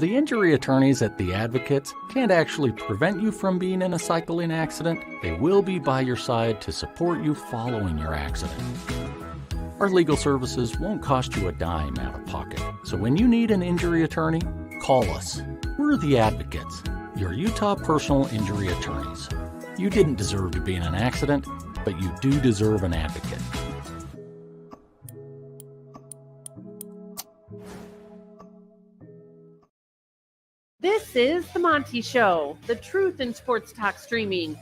the injury attorneys at The Advocates can't actually prevent you from being in a cycling accident, they will be by your side to support you following your accident. Our legal services won't cost you a dime out of pocket, so when you need an injury attorney, call us. We're The Advocates, your Utah personal injury attorneys. You didn't deserve to be in an accident, but you do deserve an advocate. This is The Monty Show, the truth in sports talk streaming.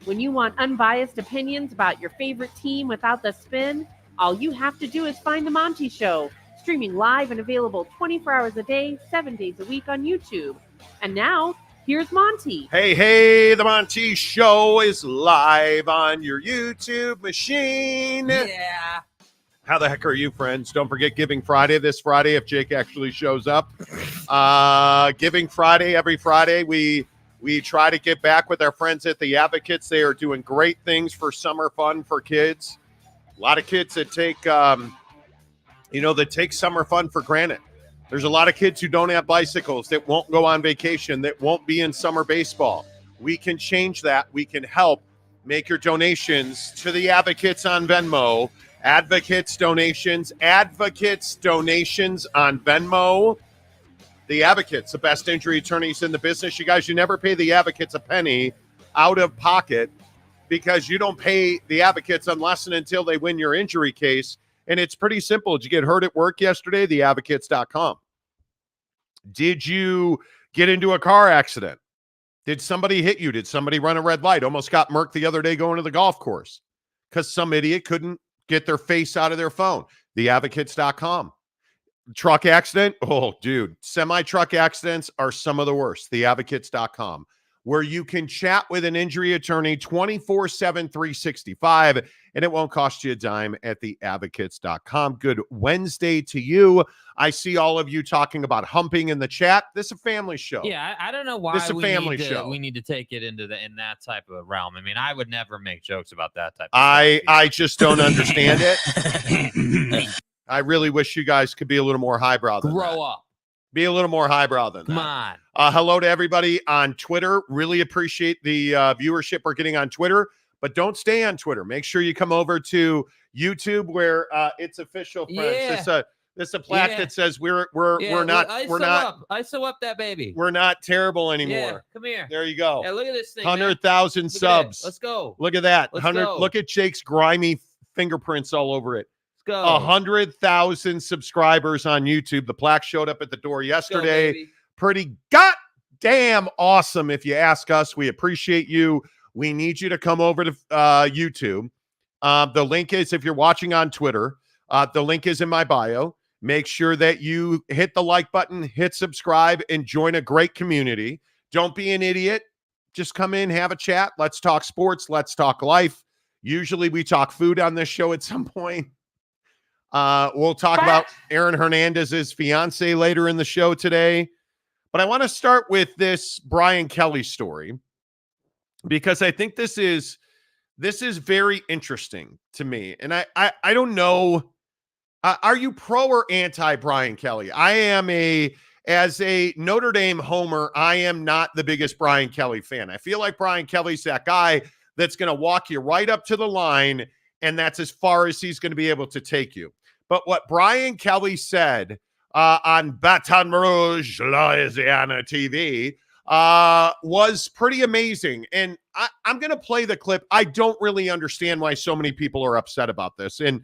When you want unbiased opinions about your favorite team without the spin, all you have to do is find The Monty Show, streaming live and available 24 hours a day, 7 days a week on YouTube. And now, here's Monty. Hey, The Monty Show is live on your YouTube machine. Yeah. How the heck are you, friends? Don't forget Giving Friday this Friday if Jake actually shows up. Giving Friday, every Friday, we try to get back with our friends at The Advocates. They are doing great things for summer fun for kids. A lot of kids that take, that take summer fun for granted. There's a lot of kids who don't have bicycles, that won't go on vacation, that won't be in summer baseball. We can change that. We can help. Make your donations to The Advocates on Venmo. Advocates donations on Venmo. The Advocates, the best injury attorneys in the business. You guys, you never pay The Advocates a penny out of pocket because you don't pay The Advocates unless and until they win your injury case. And it's pretty simple. Did you get hurt at work yesterday? TheAdvocates.com. Did you get into a car accident? Did somebody hit you? Did somebody run a red light? Almost got murked the other day going to the golf course because some idiot couldn't get their face out of their phone. TheAdvocates.com. Truck accident? Oh, dude. Semi-truck accidents are some of the worst. TheAdvocates.com, where you can chat with an injury attorney 24/7, 365, and it won't cost you a dime at TheAdvocates.com. Good Wednesday to you. I see all of you talking about humping in the chat. This is a family show. Yeah, I don't know why this is a family show. We need to take it in that type of realm. I mean, I would never make jokes about that type of stuff. I just don't understand it. I really wish you guys could be a little more highbrow than Grow that. up. Be a little more highbrow than Come that. on. Hello to everybody on Twitter. Really appreciate the viewership we're getting on Twitter, but don't stay on Twitter. Make sure you come over to YouTube where it's official, friends. Yeah. This is a plaque that says we're not ISO up that baby. We're not terrible anymore. Yeah, come here. There you go. Yeah, look at this thing. 100,000 subs. Let's go. Look at that. Let's 100. go. Look at Jake's grimy fingerprints all over it. Let's go. 100,000 subscribers on YouTube. The plaque showed up at the door yesterday. Go, pretty goddamn awesome, if you ask us. We appreciate you. We need you to come over to YouTube. The link is, if you're watching on Twitter, the link is in my bio. Make sure that you hit the like button, hit subscribe, and join a great community. Don't be an idiot. Just come in, have a chat. Let's talk sports. Let's talk life. Usually we talk food on this show at some point. We'll talk about Aaron Hernandez's fiance later in the show today. But I want to start with this Brian Kelly story because I think this is very interesting to me. And I don't know. Are you pro or anti Brian Kelly? As a Notre Dame homer, I am not the biggest Brian Kelly fan. I feel like Brian Kelly's that guy that's going to walk you right up to the line, and that's as far as he's going to be able to take you. But what Brian Kelly said on Baton Rouge, Louisiana TV was pretty amazing. And I'm going to play the clip. I don't really understand why so many people are upset about this. And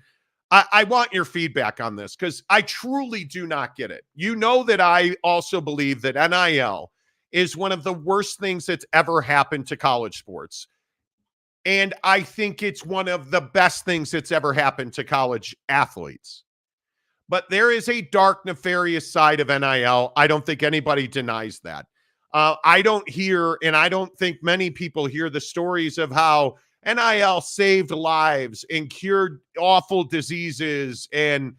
I want your feedback on this because I truly do not get it. You know that I also believe that NIL is one of the worst things that's ever happened to college sports. And I think it's one of the best things that's ever happened to college athletes. But there is a dark, nefarious side of NIL. I don't think anybody denies that. I don't hear, and I don't think many people hear the stories of how NIL saved lives and cured awful diseases. And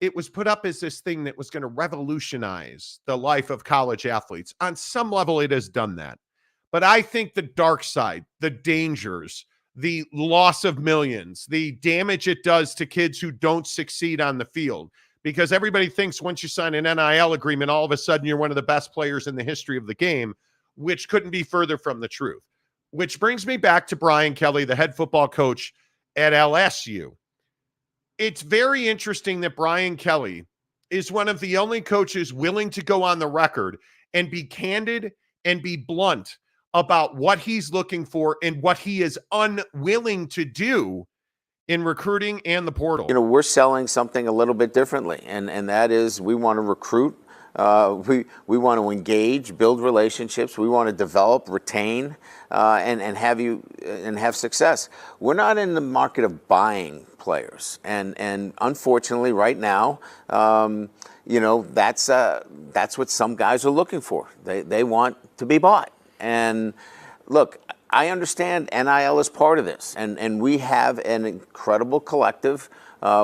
it was put up as this thing that was going to revolutionize the life of college athletes. On some level, it has done that. But I think the dark side, the dangers, the loss of millions, the damage it does to kids who don't succeed on the field, because everybody thinks once you sign an NIL agreement, all of a sudden you're one of the best players in the history of the game, which couldn't be further from the truth. Which brings me back to Brian Kelly, the head football coach at LSU. It's very interesting that Brian Kelly is one of the only coaches willing to go on the record and be candid and be blunt about what he's looking for and what he is unwilling to do in recruiting and the portal. You know, we're selling something a little bit differently, and that is we want to recruit, we want to engage, build relationships, we want to develop, retain, and have success. We're not in the market of buying players, and unfortunately, right now, you know, that's what some guys are looking for. They want to be bought. And look, I understand NIL is part of this, and we have an incredible collective.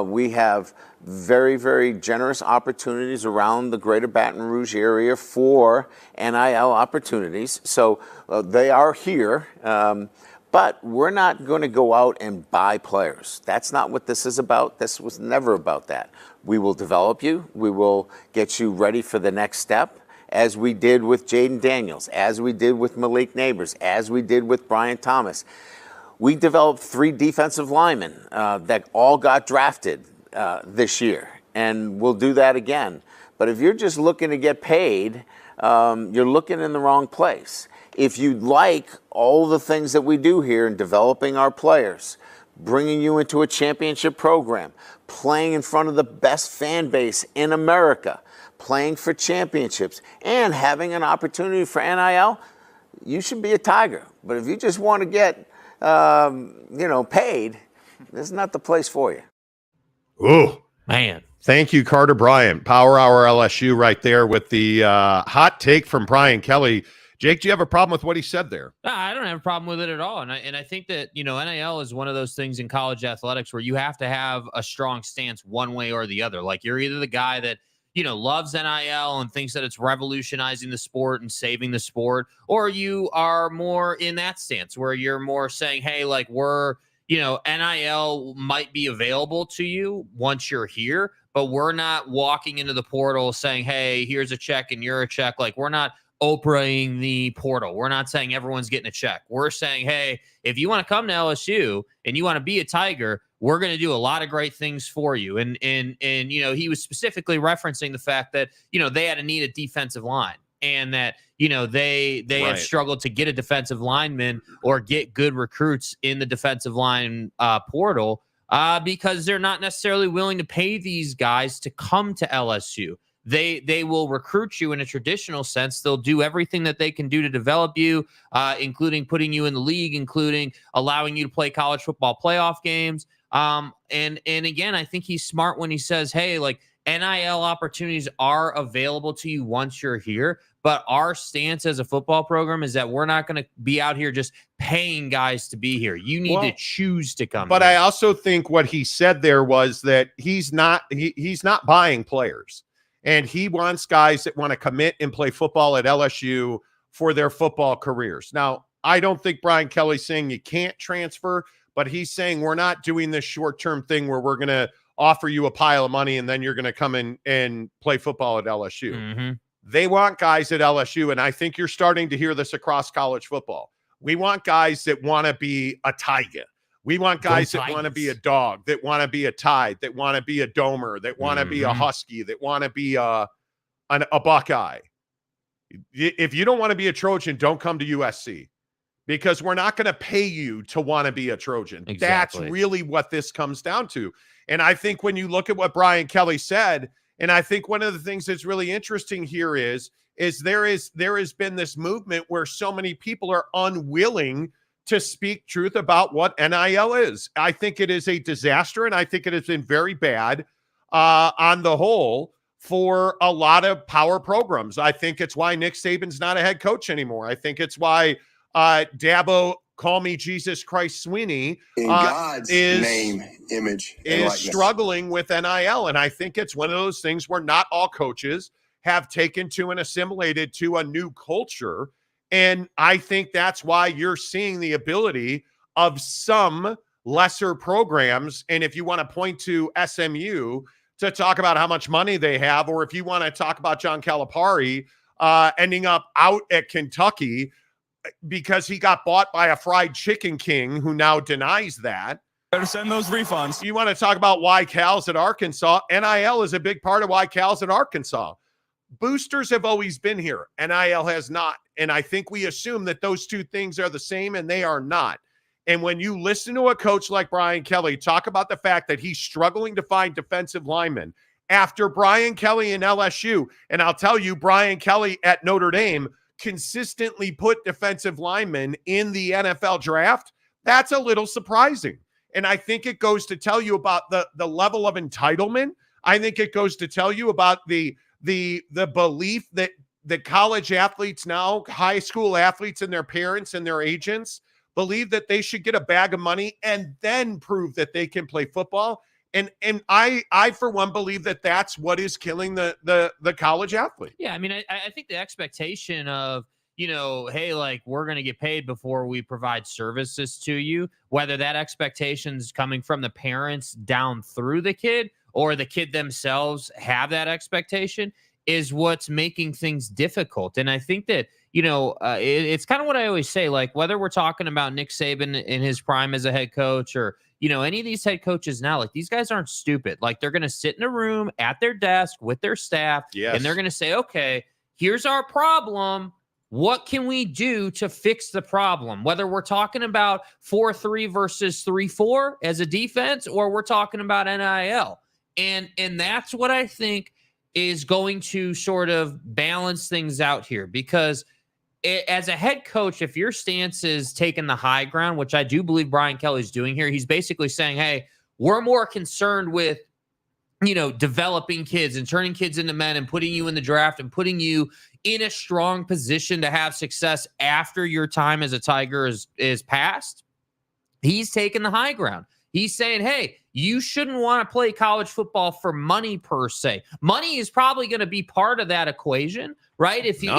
We have very, very generous opportunities around the greater Baton Rouge area for NIL opportunities. So they are here, but we're not going to go out and buy players. That's not what this is about. This was never about that. We will develop you. We will get you ready for the next step, as we did with Jaden Daniels, as we did with Malik Neighbors, as we did with Brian Thomas. We developed 3 defensive linemen that all got drafted this year, and we'll do that again. But if you're just looking to get paid, you're looking in the wrong place. If you like all the things that we do here in developing our players, bringing you into a championship program, playing in front of the best fan base in America, playing for championships, and having an opportunity for NIL, you should be a Tiger. But if you just want to get, paid, this is not the place for you. Ooh, Man. Thank you, Carter Bryant. Power Hour LSU right there with the hot take from Brian Kelly. Jake, do you have a problem with what he said there? I don't have a problem with it at all. And I think that, NIL is one of those things in college athletics where you have to have a strong stance one way or the other. Like, you're either the guy that, loves NIL and thinks that it's revolutionizing the sport and saving the sport, or you are more in that stance where you're more saying, hey, like, NIL might be available to you once you're here, but we're not walking into the portal saying, hey, here's a check and you're a check. Like, we're not Oprahing the portal. We're not saying everyone's getting a check. We're saying, hey, if you want to come to LSU and you want to be a Tiger, we're going to do a lot of great things for you. And he was specifically referencing the fact that, they had a need a defensive line, and that, they have struggled to get a defensive lineman or get good recruits in the defensive line portal because they're not necessarily willing to pay these guys to come to LSU. They will recruit you in a traditional sense. They'll do everything that they can do to develop you, including putting you in the league, including allowing you to play college football playoff games. And again, I think he's smart when he says, hey, like, NIL opportunities are available to you once you're here. But our stance as a football program is that we're not going to be out here just paying guys to be here. You need to choose to come. But here. I also think what he said there was that he's not buying players. And he wants guys that want to commit and play football at LSU for their football careers. Now, I don't think Brian Kelly's saying you can't transfer, but he's saying we're not doing this short-term thing where we're going to offer you a pile of money and then you're going to come in and play football at LSU. Mm-hmm. They want guys at LSU, and I think you're starting to hear this across college football. We want guys that want to be a Tiger. We want guys that want to be a dog, that want to be a Tide, that want to be a Domer, that want to be a Husky, that want to be a Buckeye. If you don't want to be a Trojan, don't come to USC, because we're not going to pay you to want to be a Trojan. Exactly. That's really what this comes down to. And I think when you look at what Brian Kelly said, and I think one of the things that's really interesting here is there has been this movement where so many people are unwilling to speak truth about what NIL is. I think it is a disaster, and I think it has been very bad on the whole for a lot of power programs. I think it's why Nick Saban's not a head coach anymore. I think it's why Dabo, call me Jesus Christ Sweeney, in God's name, image, and is likeness, struggling with NIL. And I think it's one of those things where not all coaches have taken to and assimilated to a new culture. And I think that's why you're seeing the ability of some lesser programs. And if you want to point to SMU, to talk about how much money they have, or if you want to talk about John Calipari ending up out at Kentucky because he got bought by a fried chicken king who now denies that. Better send those refunds. You want to talk about why Cal's at Arkansas? NIL is a big part of why Cal's at Arkansas. Boosters have always been here. NIL has not. And I think we assume that those two things are the same, and they are not. And when you listen to a coach like Brian Kelly talk about the fact that he's struggling to find defensive linemen after Brian Kelly in LSU, and I'll tell you, Brian Kelly at Notre Dame consistently put defensive linemen in the NFL draft, that's a little surprising. And I think it goes to tell you about the level of entitlement. I think it goes to tell you about the belief that the college athletes now, high school athletes and their parents and their agents believe that they should get a bag of money and then prove that they can play football. And I for one believe that that's what is killing the college athlete. Yeah, I mean, I think the expectation of, hey, like, we're going to get paid before we provide services to you, whether that expectation is coming from the parents down through the kid or the kid themselves have that expectation, is what's making things difficult. And I think that, it's kind of what I always say, like, whether we're talking about Nick Saban in his prime as a head coach or, any of these head coaches now, like, these guys aren't stupid. Like, they're going to sit in a room at their desk with their staff, and they're going to say, okay, here's our problem. What can we do to fix the problem? Whether we're talking about 4-3 versus 3-4 as a defense, or we're talking about NIL. And that's what I think is going to sort of balance things out here, because as a head coach, if your stance is taking the high ground, which I do believe Brian Kelly's doing here, he's basically saying, hey, we're more concerned with, developing kids and turning kids into men and putting you in the draft and putting you in a strong position to have success after your time as a Tiger is past. He's taking the high ground. He's saying, hey, you shouldn't want to play college football for money per se. Money is probably going to be part of that equation, right? If you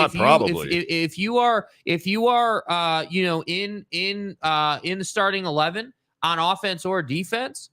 are in the starting 11 on offense or defense,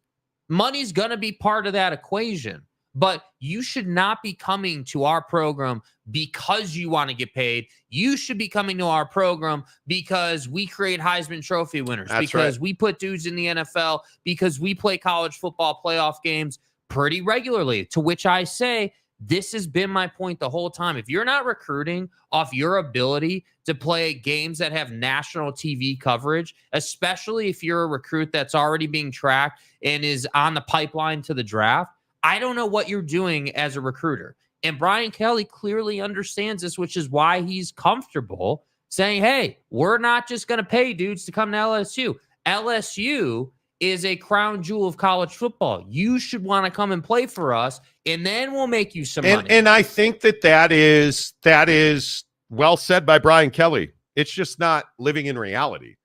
money's going to be part of that equation. But you should not be coming to our program because you want to get paid. You should be coming to our program because we create Heisman Trophy winners, because we put dudes in the NFL, because we play college football playoff games pretty regularly, to which I say, this has been my point the whole time. If you're not recruiting off your ability to play games that have national TV coverage, especially if you're a recruit that's already being tracked and is on the pipeline to the draft, I don't know what you're doing as a recruiter. And Brian Kelly clearly understands this, which is why he's comfortable saying, hey, we're not just going to pay dudes to come to LSU. LSU is a crown jewel of college football. You should want to come and play for us, and then we'll make you some money. And I think that is well said by Brian Kelly. It's just not living in reality.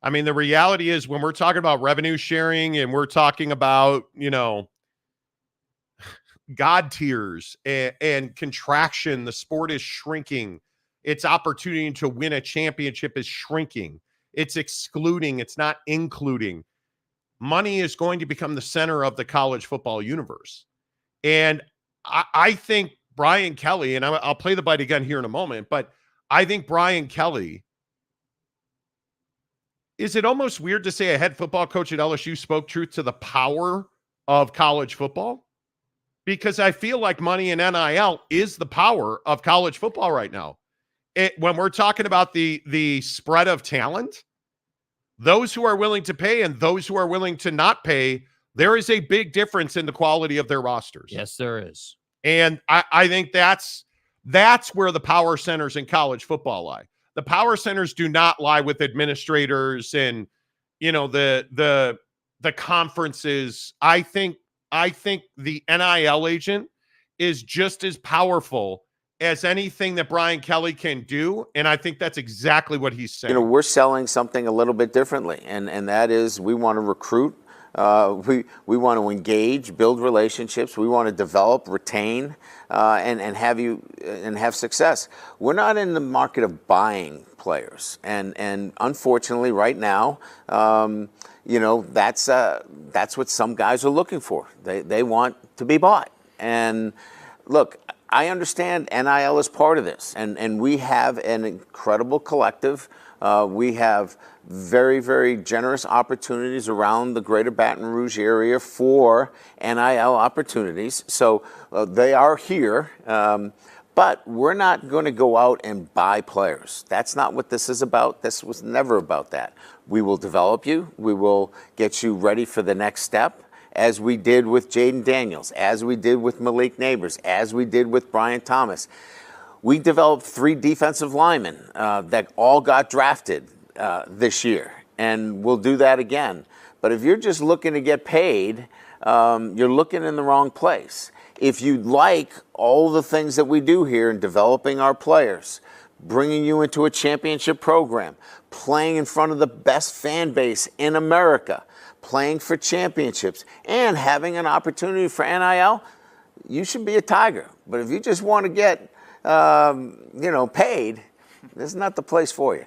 I mean, the reality is, when we're talking about revenue sharing and we're talking about, God tiers and contraction, the sport is shrinking. Its opportunity to win a championship is shrinking. It's excluding. It's not including. Money is going to become the center of the college football universe. And I think Brian Kelly, and I'll play the bite again here in a moment, but I think Brian Kelly, is it almost weird to say a head football coach at LSU spoke truth to the power of college football? Because I feel like money and NIL is the power of college football right now. When we're talking about the spread of talent, those who are willing to pay and those who are willing to not pay, there is a big difference in the quality of their rosters. Yes, there is. And I think that's where the power centers in college football lie. The power centers do not lie with administrators and, the conferences. I think the NIL agent is just as powerful as anything that Brian Kelly can do. And I think that's exactly what he's saying. We're selling something a little bit differently. And that is, we want to recruit. We want to engage, build relationships. We want to develop, retain, and have success. We're not in the market of buying players. And unfortunately, right now, that's what some guys are looking for. They want to be bought. And look, I understand NIL is part of this, and we have an incredible collective. We have very, very generous opportunities around the greater Baton Rouge area for NIL opportunities. So they are here, but we're not going to go out and buy players. That's not what this is about. This was never about that. We will develop you. We will get you ready for the next step, as we did with Jaden Daniels, as we did with Malik Neighbors, as we did with Brian Thomas. We developed 3 defensive linemen that all got drafted this year, and we'll do that again. But if you're just looking to get paid, you're looking in the wrong place. If you like all the things that we do here in developing our players, bringing you into a championship program, playing in front of the best fan base in America, playing for championships, and having an opportunity for NIL, you should be a Tiger. But if you just want to get, paid, this is not the place for you.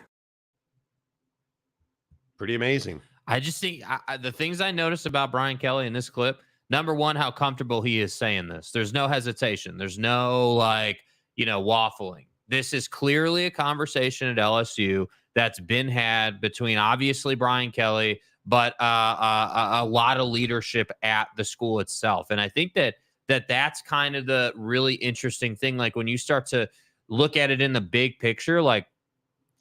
Pretty amazing. I just think the things I noticed about Brian Kelly in this clip, number one, how comfortable he is saying this. There's no hesitation. There's no waffling. This is clearly a conversation at LSU that's been had between obviously Brian Kelly, but a lot of leadership at the school itself. And I think that's kind of the really interesting thing. Like when you start to look at it in the big picture, like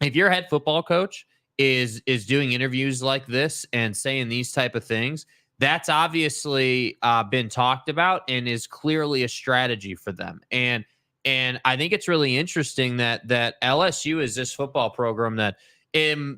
if your head football coach is doing interviews like this and saying these type of things, that's obviously been talked about and is clearly a strategy for them. And I think it's really interesting that LSU is this football program that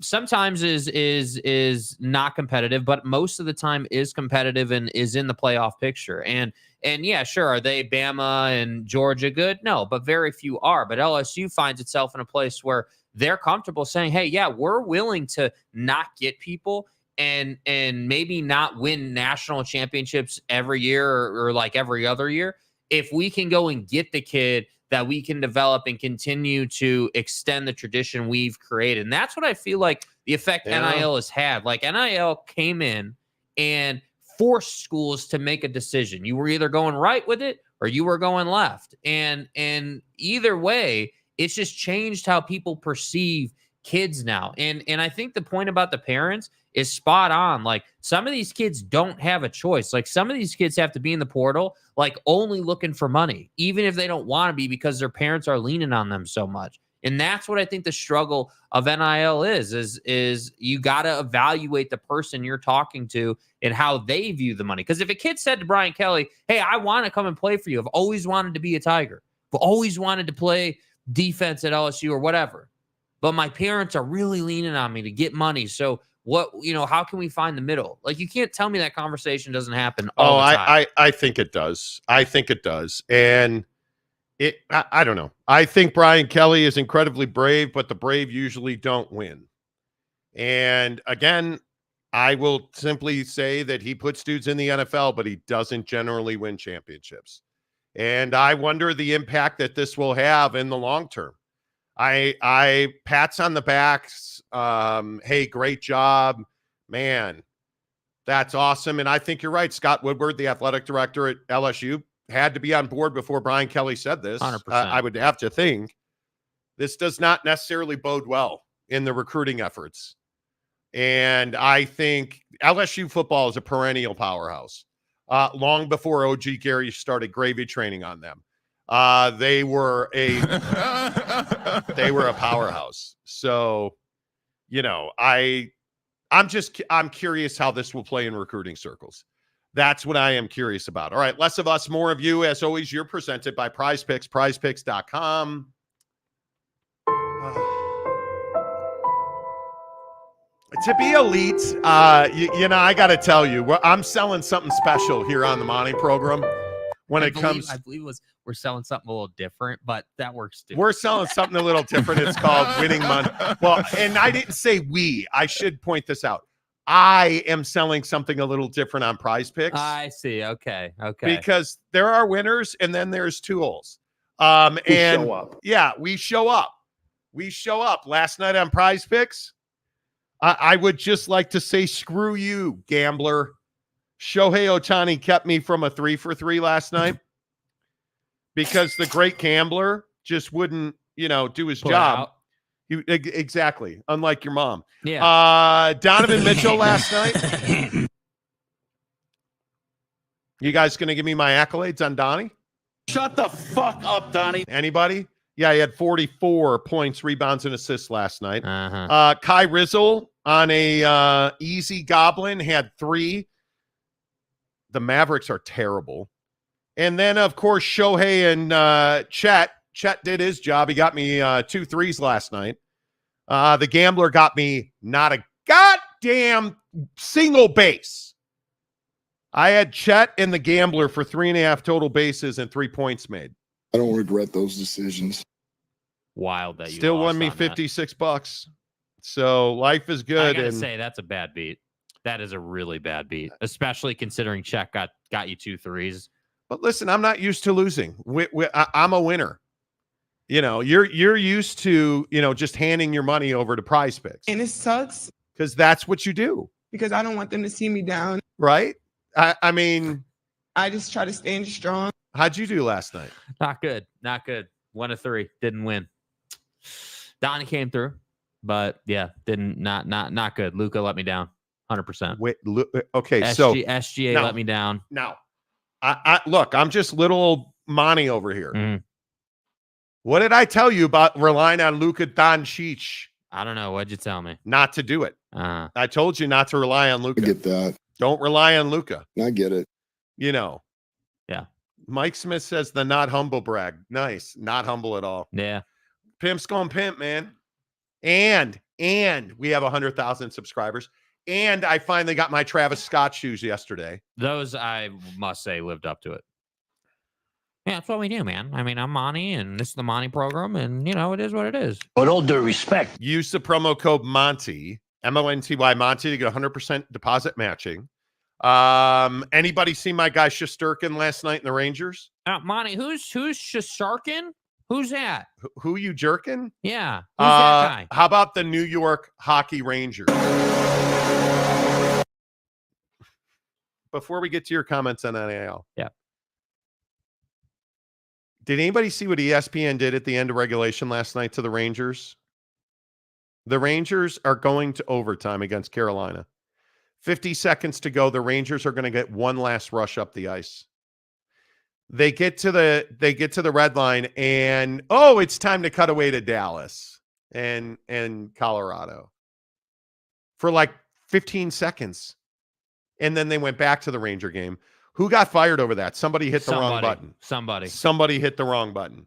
sometimes is not competitive, but most of the time is competitive and is in the playoff picture. And yeah, sure, are they Bama and Georgia good? No, but very few are. But LSU finds itself in a place where they're comfortable saying, hey, yeah, we're willing to not get people and maybe not win national championships every year or like every other year. If we can go and get the kid that we can develop and continue to extend the tradition we've created. And that's what I feel like the effect NIL has had. Like NIL came in and forced schools to make a decision. You were either going right with it or you were going left. And either way, it's just changed how people perceive kids now. And I think the point about the parents is spot on. Like some of these kids don't have a choice. Like some of these kids have to be in the portal, like only looking for money, even if they don't want to be because their parents are leaning on them so much. And that's what I think the struggle of NIL is you got to evaluate the person you're talking to and how they view the money. Because if a kid said to Brian Kelly, hey, I want to come and play for you. I've always wanted to be a Tiger. I've always wanted to play defense at LSU or whatever. But my parents are really leaning on me to get money. So how can we find the middle? Like, you can't tell me that conversation doesn't happen all the time. I think it does. I think it does. And I don't know. I think Brian Kelly is incredibly brave, but the brave usually don't win. And again, I will simply say that he puts dudes in the NFL, but he doesn't generally win championships. And I wonder the impact that this will have in the long term. I pats on the backs. Hey, great job, man. That's awesome. And I think you're right. Scott Woodward, the athletic director at LSU, had to be on board before Brian Kelly said this. 100%. I would have to think this does not necessarily bode well in the recruiting efforts. And I think LSU football is a perennial powerhouse. Long before OG Gary started gravy training on them. They were a powerhouse. So, I'm curious how this will play in recruiting circles. That's what I am curious about. All right, less of us, more of you. As always, you're presented by Prize Picks, prizepicks.com. To be elite, I got to tell you, I'm selling something special here on the Monty program. I believe we're selling something a little different, but that works too. We're selling something a little different. It's called winning money. Well, and I didn't say we. I should point this out. I am selling something a little different on Prize Picks. I see. Okay. Because there are winners and then there's tools. We show up. Yeah, we show up. We show up. Last night on Prize Picks, I would just like to say, screw you, gambler. Shohei Ohtani kept me from a 3-for-3 last night. because the great gambler just wouldn't, do his Put job. out. Exactly. Unlike your mom. Yeah. Donovan Mitchell last night. You guys going to give me my accolades on Donnie? Shut the fuck up, Donnie. Anybody? Yeah, he had 44 points, rebounds, and assists last night. Uh-huh. Kai Rizzle on a easy goblin had 3. The Mavericks are terrible. And then, of course, Shohei and Chet. Chet did his job. He got me 2 threes last night. The gambler got me not a goddamn single base. I had Chet and the gambler for 3.5 total bases and 3 points made. I don't regret those decisions. Wild that you Still lost won me on that. $56. So life is good. I gotta and say that's a bad beat. That is a really bad beat, especially considering Czech got you 2 threes. But listen, I'm not used to losing. I'm a winner. You're used to just handing your money over to Prize Picks, And it sucks because that's what you do, because I don't want them to see me down. right? I mean, I just try to stand strong. how'd you do last night? Not good. Not good. 1 of 3. Didn't win. Donnie came through, but yeah, not good. Luca let me down 100%. Wait, okay, so SGA now- let me down. now, I look, I'm just little Monty over here. Mhm. What did I tell you about relying on Luka Doncic I don't know. What'd you tell me? not to do it? I told you not to rely on I Luka. get that. Don't rely on Luka. I get it. Yeah. Mike Smith says the not humble brag. Nice. Not humble at all. Yeah. Pimp's going pimp, man. And we have 100,000 subscribers. And I finally got my Travis Scott shoes yesterday. Those, I must say, lived up to it. Yeah, that's what we do, man. I mean, I'm Monty, and this is the Monty program, and, it is what it is. With all due respect. Use the promo code Monty, MONTY, Monty, to get 100% deposit matching. Anybody see my guy Shesterkin last night in the Rangers? Monty, who's Shasharkin? Who's that? Who you jerking? Yeah. Who's that guy? How about the New York Hockey Rangers? Before we get to your comments on NAL. Yeah. Did anybody see what ESPN did at the end of regulation last night to the Rangers? The Rangers are going to overtime against Carolina. 50 seconds to go. The Rangers are going to get one last rush up the ice. They get to the red line, and it's time to cut away to Dallas and Colorado for like 15 seconds. And then they went back to the Ranger game. Who got fired over that? Somebody hit the wrong button. Somebody hit the wrong button.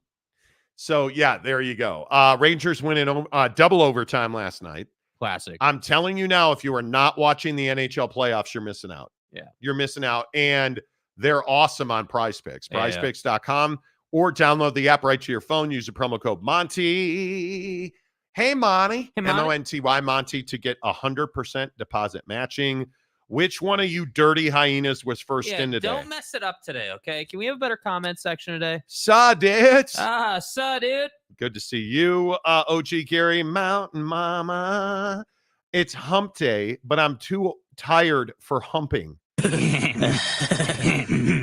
So, yeah, there you go. Rangers win in double overtime last night. Classic. I'm telling you now, if you are not watching the NHL playoffs, you're missing out. Yeah. You're missing out. And they're awesome on Prize Picks. Yeah, PrizePicks.com, or download the app right to your phone. Use the promo code Monty. Hey, Monty. Hey, Monty. MONTY, Monty, to get 100% deposit matching. Which one of you dirty hyenas was first in today? Don't mess it up today, okay? Can we have a better comment section today? Saw it. Saw it. Good to see you, OG Gary, Mountain Mama. It's hump day, but I'm too tired for humping.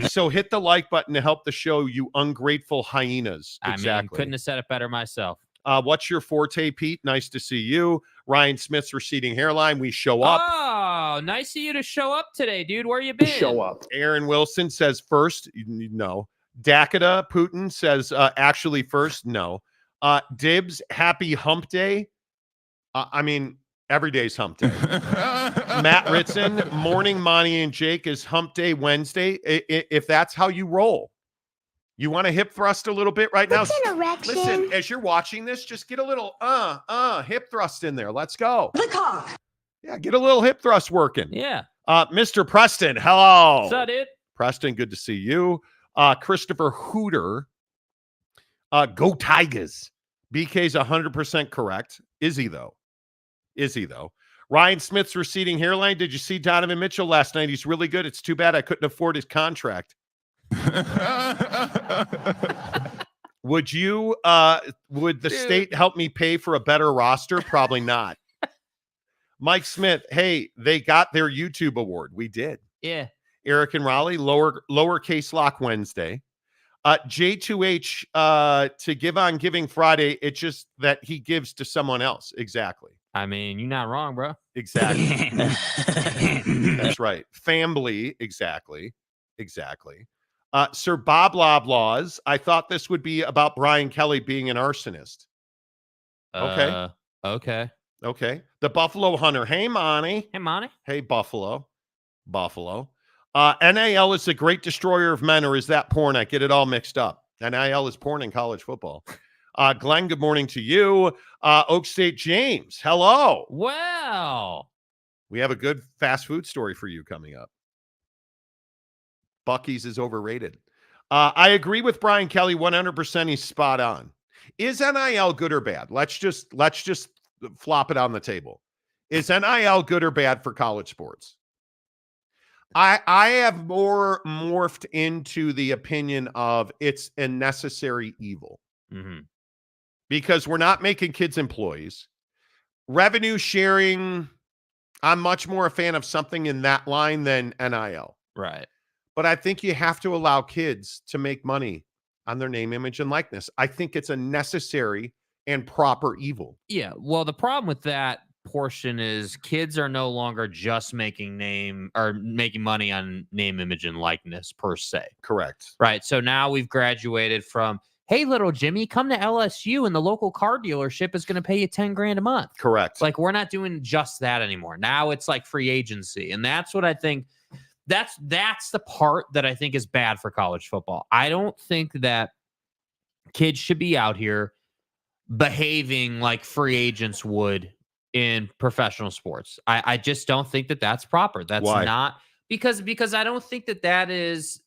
So hit the like button to help the show, you ungrateful hyenas. Exactly. I mean, couldn't have said it better myself. What's your forte, Pete? Nice to see you. Ryan Smith's receding hairline. We show up. Oh, nice of you to show up today, dude. Where you been? Show up. Aaron Wilson says first. No. Dakota Putin says actually first. No. Dibs, happy hump day. I mean, every day's hump day. Matt Ritson, morning Monty and Jake is hump day Wednesday. If that's how you roll. You want to hip thrust a little bit right now? Listen, as you're watching this, just get a little hip thrust in there. Let's go. The cock. Yeah, get a little hip thrust working. Yeah. Mr. Preston, hello. What's up, dude? Preston, good to see you. Christopher Hooter, go Tigers. BK's 100% correct. Is he though? Ryan Smith's receding hairline. Did you see Donovan Mitchell last night? He's really good. It's too bad I couldn't afford his contract. Would the state help me pay for a better roster? Probably not. Mike Smith, hey, they got their YouTube award. We did. Yeah. Eric and Raleigh, lowercase lock Wednesday. J2H, to give on Giving Friday, it's just that he gives to someone else. Exactly. I mean, you're not wrong, bro. Exactly. That's right. Family. Exactly. Sir Bob Loblaws, I thought this would be about Brian Kelly being an arsonist. Okay. Okay. The Buffalo Hunter. Hey, Monty. Hey, Buffalo. NIL is the great destroyer of men, or is that porn? I get it all mixed up. NIL is porn in college football. Glenn, good morning to you. Oak State James, hello. Well, we have a good fast food story for you coming up. Buc-ee's is overrated. I agree with Brian Kelly 100%. He's spot on. Is NIL good or bad? Let's just flop it on the table. Is NIL good or bad for college sports? I have more morphed into the opinion of it's a necessary evil. Mm-hmm. Because we're not making kids employees. Revenue sharing, I'm much more a fan of something in that line than NIL. Right. But I think you have to allow kids to make money on their name, image, and likeness. I think it's a necessary and proper evil. Yeah. Well, the problem with that portion is kids are no longer just making money on name, image, and likeness per se. Correct. Right. So now we've graduated from, hey, little Jimmy, come to LSU and the local car dealership is going to pay you $10,000 a month. Correct. Like, we're not doing just that anymore. Now it's like free agency. And that's what I think. That's the part that I think is bad for college football. I don't think that kids should be out here behaving like free agents would in professional sports. I just don't think that that's proper. That's Why? not because I don't think that is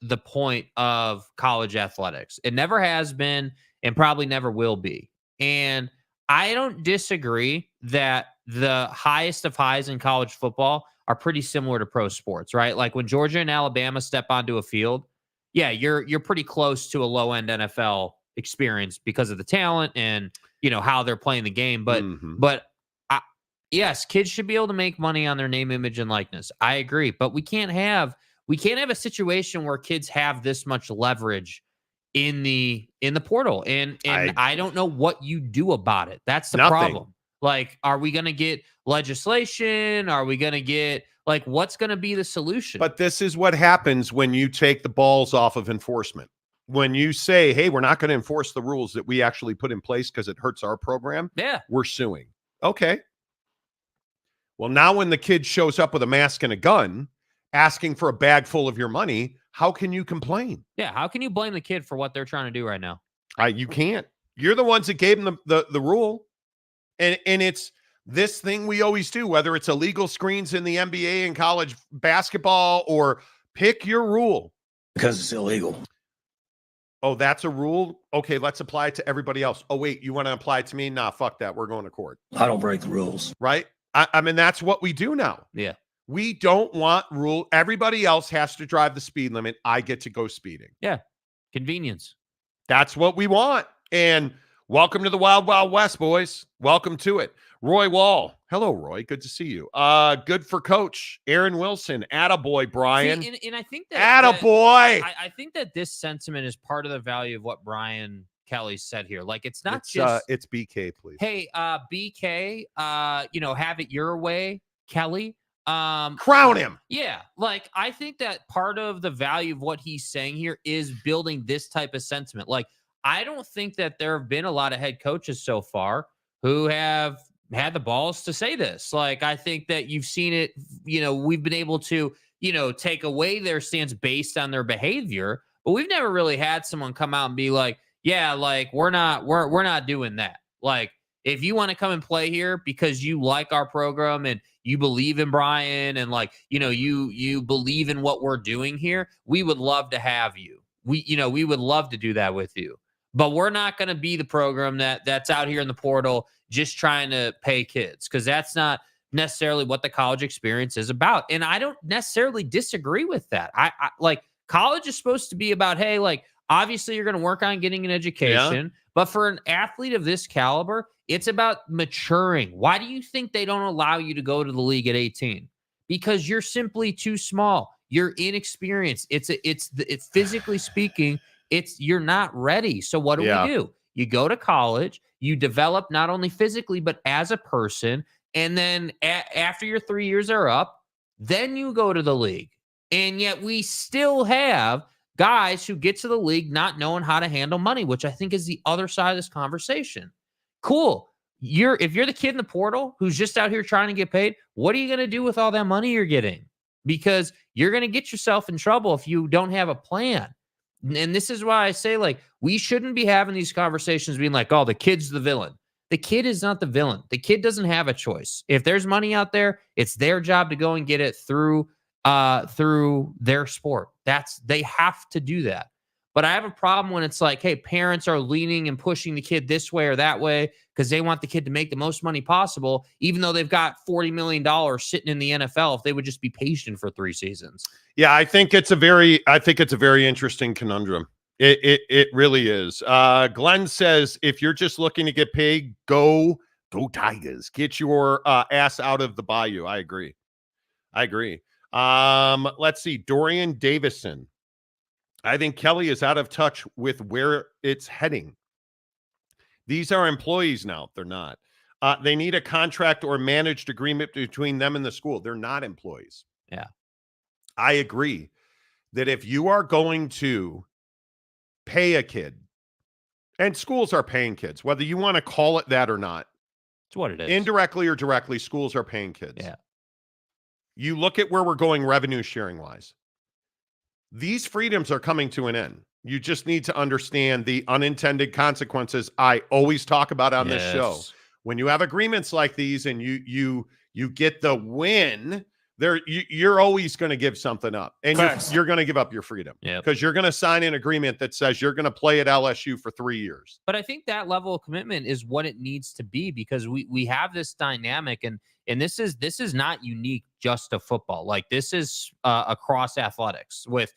the point of college athletics. It never has been and probably never will be. And I don't disagree that the highest of highs in college football are pretty similar to pro sports, right? Like when Georgia and Alabama step onto a field, yeah, you're pretty close to a low end NFL experience because of the talent and how they're playing the game. But yes, kids should be able to make money on their name, image, and likeness. I agree, but we can't have a situation where kids have this much leverage in the portal, and I don't know what you do about it. That's the problem. Like, are we going to get legislation? Are we going to get what's going to be the solution? But this is what happens when you take the balls off of enforcement. When you say, hey, we're not going to enforce the rules that we actually put in place because it hurts our program, we're suing. Okay. Well, now when the kid shows up with a mask and a gun asking for a bag full of your money, how can you complain? Yeah, how can you blame the kid for what they're trying to do right now? You can't. You're the ones that gave them the rule. And it's this thing we always do, whether it's illegal screens in the NBA and college basketball, or pick your rule. Because it's illegal. Oh, that's a rule? Okay, let's apply it to everybody else. Oh, wait, you want to apply it to me? Nah, fuck that. We're going to court. I don't break the rules. Right? I mean, that's what we do now. Yeah. We don't want rule. Everybody else has to drive the speed limit. I get to go speeding. Yeah. Convenience. That's what we want. And welcome to the Wild Wild West, boys. Welcome to it. Roy Wall. Hello, Roy. Good to see you. Good for Coach Aaron Wilson. Attaboy, Brian. See, and I think that attaboy. I think that this sentiment is part of the value of what Brian Kelly said here. Like, it's not just it's BK, please. Hey, BK, have it your way, Kelly. Crown him. Yeah. Like, I think that part of the value of what he's saying here is building this type of sentiment. Like, I don't think that there have been a lot of head coaches so far who have had the balls to say this. Like, I think that you've seen it, we've been able to, take away their stance based on their behavior, but we've never really had someone come out and be like, yeah, like, we're not doing that. Like, if you want to come and play here because you like our program and you believe in Brian and you believe in what we're doing here, we would love to have you. We would love to do that with you. But we're not going to be the program that's out here in the portal just trying to pay kids, because that's not necessarily what the college experience is about. And I don't necessarily disagree with that. I like, college is supposed to be about, hey, like, obviously you're going to work on getting an education, but for an athlete of this caliber, it's about maturing. Why do you think they don't allow you to go to the league at 18? Because you're simply too small. You're inexperienced. It's physically speaking, you're not ready. So what do we do? You go to college, you develop not only physically, but as a person. And then after your 3 years are up, then you go to the league. And yet we still have guys who get to the league not knowing how to handle money, which I think is the other side of this conversation. Cool. If you're the kid in the portal who's just out here trying to get paid, what are you going to do with all that money you're getting? Because you're going to get yourself in trouble if you don't have a plan. And this is why I say, like, we shouldn't be having these conversations being like, oh, the kid's the villain. The kid is not the villain. The kid doesn't have a choice. If there's money out there, it's their job to go and get it through their sport. They have to do that. But I have a problem when it's like, hey, parents are leaning and pushing the kid this way or that way because they want the kid to make the most money possible, even though they've got $40 million sitting in the NFL if they would just be patient for 3 seasons. Yeah, I think it's a very interesting conundrum. It really is. Glenn says, if you're just looking to get paid, go Tigers. Get your ass out of the bayou. I agree. Let's see. Dorian Davison. I think Kelly is out of touch with where it's heading. These are employees now. They're not. They need a contract or managed agreement between them and the school. They're not employees. Yeah. I agree that if you are going to pay a kid, and schools are paying kids, whether you want to call it that or not, it's what it is. Indirectly or directly, schools are paying kids. Yeah. You look at where we're going revenue sharing wise. These freedoms are coming to an end. You just need to understand the unintended consequences I always talk about on this show. When you have agreements like these and you get the win, you're always going to give something up, and you're going to give up your freedom because you're going to sign an agreement that says you're going to play at LSU for 3 years. But I think that level of commitment is what it needs to be, because we have this dynamic, and this is not unique just to football. Like, this is across athletics with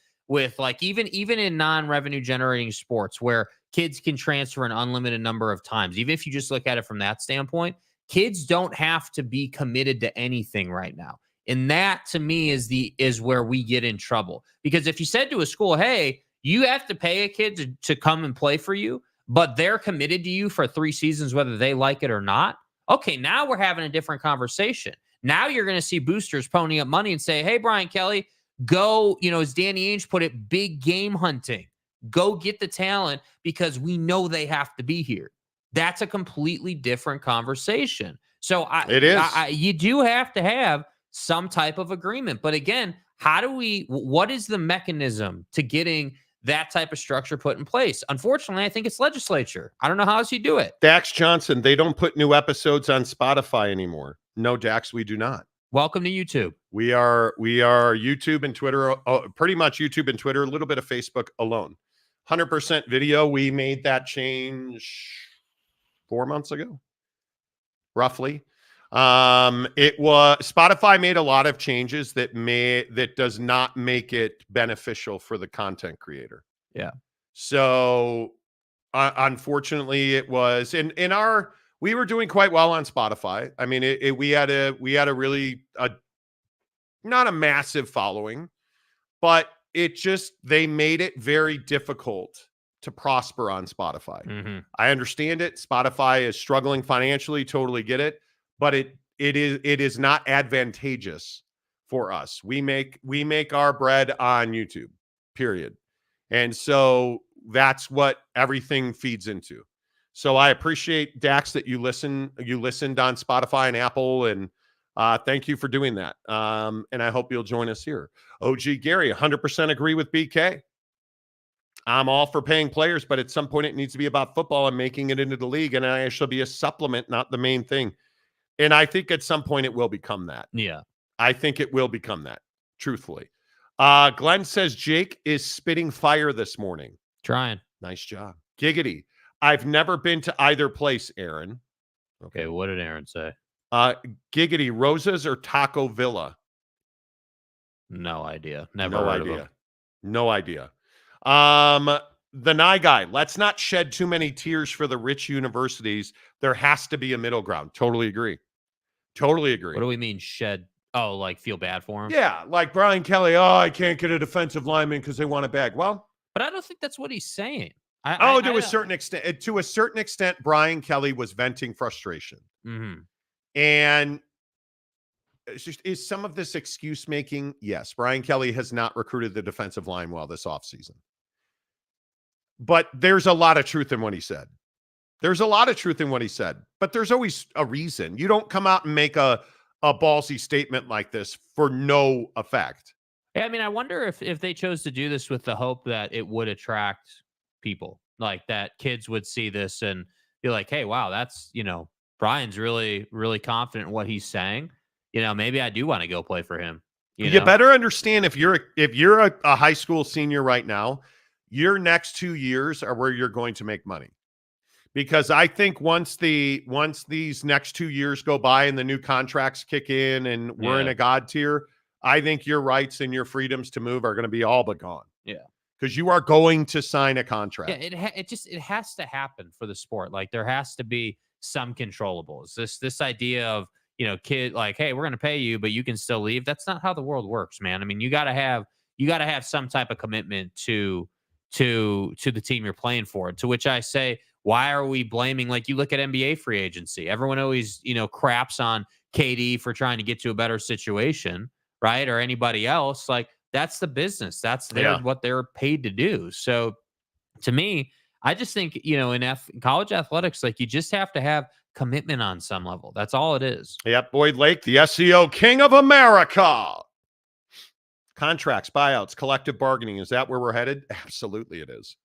like even in non-revenue generating sports where kids can transfer an unlimited number of times. Even if you just look at it from that standpoint, kids don't have to be committed to anything right now. And that, to me, is where we get in trouble. Because if you said to a school, hey, you have to pay a kid to come and play for you, but they're committed to you for 3 seasons, whether they like it or not. Okay, now we're having a different conversation. Now you're going to see boosters pony up money and say, hey, Brian Kelly, go, as Danny Ainge put it, big game hunting. Go get the talent because we know they have to be here. That's a completely different conversation. So it is. You do have to have some type of agreement. But again, what is the mechanism to getting that type of structure put in place? Unfortunately, I think it's legislature. I don't know how else you do it. Dax Johnson, they don't put new episodes on Spotify anymore. No, Dax, we do not. Welcome to YouTube. We are YouTube and Twitter, pretty much YouTube and Twitter, a little bit of Facebook alone. 100% video. We made that change 4 months ago, roughly. It was Spotify made a lot of changes that does not make it beneficial for the content creator. Yeah. So unfortunately it was we were doing quite well on Spotify. I mean, we had a really not a massive following, but they made it very difficult to prosper on Spotify. Mm-hmm. I understand it. Spotify is struggling financially, totally get it. But it is not advantageous for us. We make our bread on YouTube, period. And so that's what everything feeds into. So I appreciate, Dax, that you listened on Spotify and Apple, and thank you for doing that. And I hope you'll join us here. OG Gary, 100% agree with BK. I'm all for paying players, but at some point it needs to be about football and making it into the league, and it should be a supplement, not the main thing. And I think at some point it will become that. Yeah. I think it will become that, truthfully. Glenn says Jake is spitting fire this morning. Trying. Nice job. Giggity. I've never been to either place, Aaron. Okay, what did Aaron say? Giggity, Rosa's or Taco Villa? No idea. Never heard of them. No idea. The Nye guy, let's not shed too many tears for the rich universities. There has to be a middle ground. Totally agree. What do we mean shed Oh, like feel bad for him? Yeah, like Brian Kelly, oh, I can't get a defensive lineman because they want a bag. Well, But I don't think that's what he's saying. to a certain extent, Brian Kelly was venting frustration. Mm-hmm. And is some of this excuse making? Yes. Brian Kelly has not recruited the defensive line well this offseason. But there's a lot of truth in what he said. But there's always a reason. You don't come out and make a ballsy statement like this for no effect. Yeah, I mean, I wonder if they chose to do this with the hope that it would attract people, like that kids would see this and be like, hey, wow, that's, Brian's really, really confident in what he's saying. Maybe I do want to go play for him. You better understand if you're a high school senior right now, your next 2 years are where you're going to make money. Because I think once these next 2 years go by and the new contracts kick in and we're in a God tier, I think your rights and your freedoms to move are going to be all but gone. Yeah. Because you are going to sign a contract. Yeah, it has to happen for the sport. Like there has to be some controllables. This idea of, kid, like, hey, we're going to pay you, but you can still leave. That's not how the world works, man. I mean, you got to have some type of commitment to the team you're playing for. To which I say, why are we blaming, like you look at NBA free agency, everyone always, craps on KD for trying to get to a better situation, right? Or anybody else. Like that's the business. That's what they're paid to do. So to me, I just think, in college athletics, like you just have to have commitment on some level. That's all it is. Yep. Boyd Lake, the SEO king of America. Contracts, buyouts, collective bargaining. Is that where we're headed? Absolutely it is.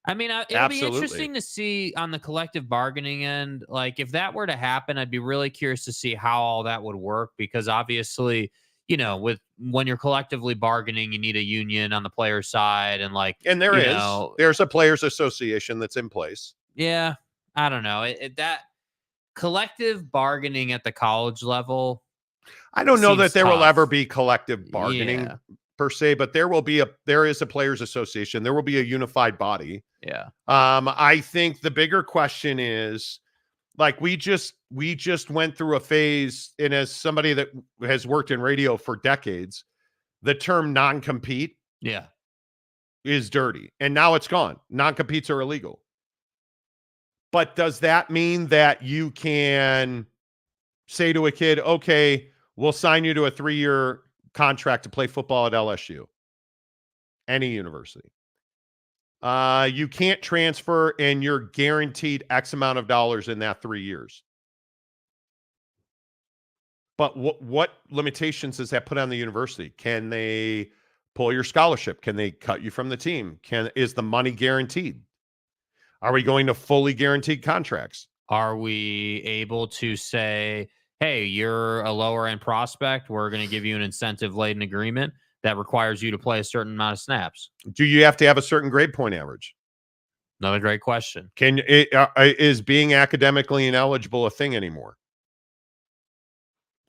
I mean, it'll be interesting to see on the collective bargaining end. Like if that were to happen, I'd be really curious to see how all that would work, because obviously, when you're collectively bargaining, you need a union on the player side. And there's a players association that's in place. Yeah. I don't know. That collective bargaining at the college level. I don't know that there will ever be collective bargaining per se, but there is a players association. There will be a unified body. Yeah. I think the bigger question is, like, we just went through a phase, and as somebody that has worked in radio for decades, the term non-compete is dirty. And now it's gone. Non-competes are illegal. But does that mean that you can say to a kid, okay, we'll sign you to a 3-year contract to play football at LSU, any university? You can't transfer, and you're guaranteed X amount of dollars in that 3 years. But what limitations does that put on the university? Can they pull your scholarship? Can they cut you from the team? Is the money guaranteed? Are we going to fully guaranteed contracts? Are we able to say, hey, you're a lower end prospect, we're going to give you an incentive laden agreement that requires you to play a certain amount of snaps? Do you have to have a certain grade point average? Another great question. Is being academically ineligible a thing anymore?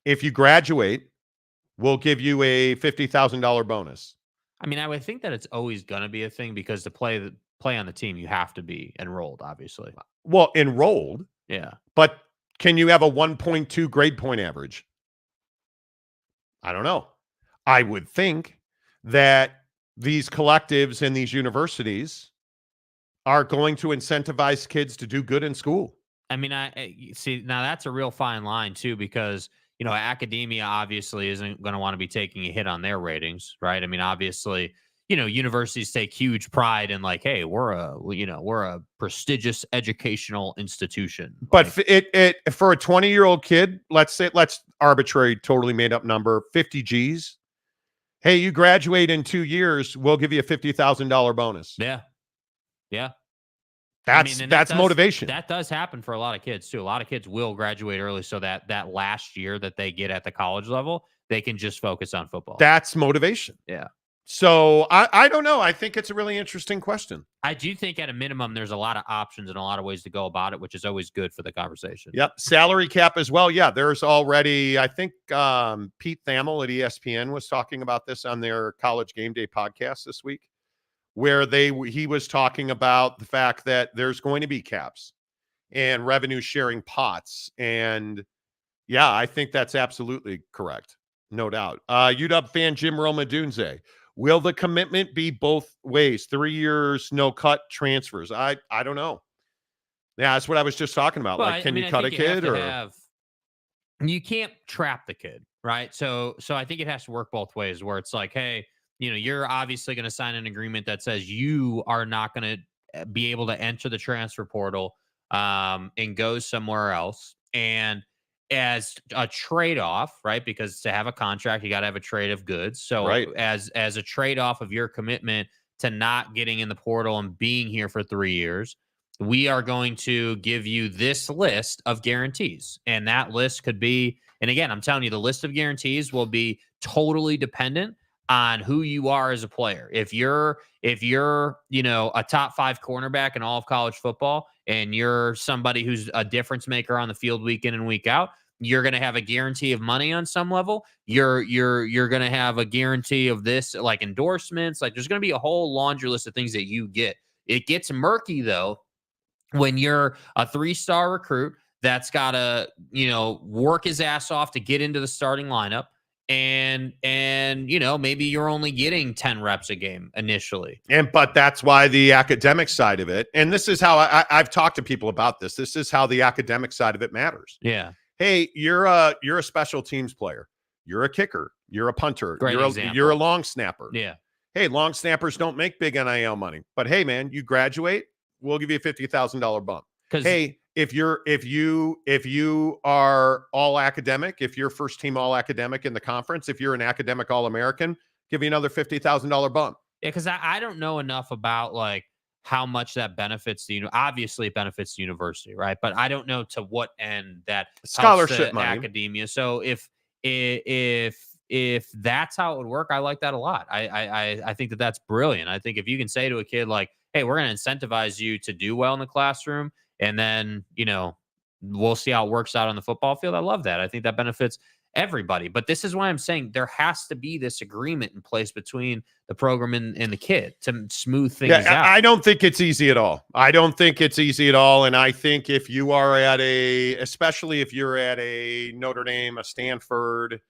If you graduate, we'll give you a $50,000 bonus. I mean, I would think that it's always going to be a thing, because to play on the team, you have to be enrolled, obviously. Well, enrolled. Yeah. But can you have a 1.2 grade point average? I don't know. I would think that these collectives and these universities are going to incentivize kids to do good in school. I mean, I see, now that's a real fine line too, because, academia obviously isn't going to want to be taking a hit on their ratings, right? I mean, obviously, universities take huge pride in, like, hey, we're a prestigious educational institution. But for a 20-year-old kid, let's arbitrary, totally made up number, 50 G's. Hey, you graduate in 2 years, we'll give you a $50,000 bonus. Yeah. Yeah. That's motivation. That does happen for a lot of kids too. A lot of kids will graduate early so that last year that they get at the college level, they can just focus on football. That's motivation. Yeah. So I don't know. I think it's a really interesting question. I do think at a minimum, there's a lot of options and a lot of ways to go about it, which is always good for the conversation. Yep. Salary cap as well. Yeah. There's already, I think Pete Thamel at ESPN was talking about this on their College Game Day podcast this week, where he was talking about the fact that there's going to be caps and revenue sharing pots. And yeah, I think that's absolutely correct. No doubt. UW fan Jim Romadunze. Will the commitment be both ways? 3 years, no cut transfers. I don't know. Yeah, that's what I was just talking about. Well, like, can I mean, you I cut a think you have kid to or you can't trap the kid, right? So I think it has to work both ways where it's like, hey, you're obviously going to sign an agreement that says you are not going to be able to enter the transfer portal and go somewhere else. And as a trade-off, right? Because to have a contract, you got to have a trade of goods. So right? as a trade-off of your commitment to not getting in the portal and being here for 3 years, we are going to give you this list of guarantees. And that list could be, and again, I'm telling you, the list of guarantees will be totally dependent on who you are as a player. If you're, a top 5 cornerback in all of college football, and you're somebody who's a difference maker on the field week in and week out, you're going to have a guarantee of money on some level. You're going to have a guarantee of this, like endorsements. Like, there's going to be a whole laundry list of things that you get. It gets murky though when you're a 3-star recruit that's got to, work his ass off to get into the starting lineup. And maybe you're only getting 10 reps a game initially. But that's why the academic side of it, and this is how I've talked to people about this. This is how the academic side of it matters. Yeah. Hey, you're a special teams player. You're a kicker. You're a punter. You're a long snapper. Yeah. Hey, long snappers don't make big NIL money, but hey, man, you graduate, we'll give you a $50,000 bump. Hey, if you are all academic, if you're first team all academic in the conference, if you're an academic All-American, give you another $50,000 bump. Yeah, because I don't know enough about like how much that benefits obviously it benefits the university, right? But I don't know to what end that scholarship money, academia. So if that's how it would work, I like that a lot. I think that's brilliant. I think if you can say to a kid like, hey, we're going to incentivize you to do well in the classroom, and then, we'll see how it works out on the football field. I love that. I think that benefits everybody. But this is why I'm saying there has to be this agreement in place between the program and the kid to smooth things out. I don't think it's easy at all. And I think if you are especially if you're at a Notre Dame, a Stanford,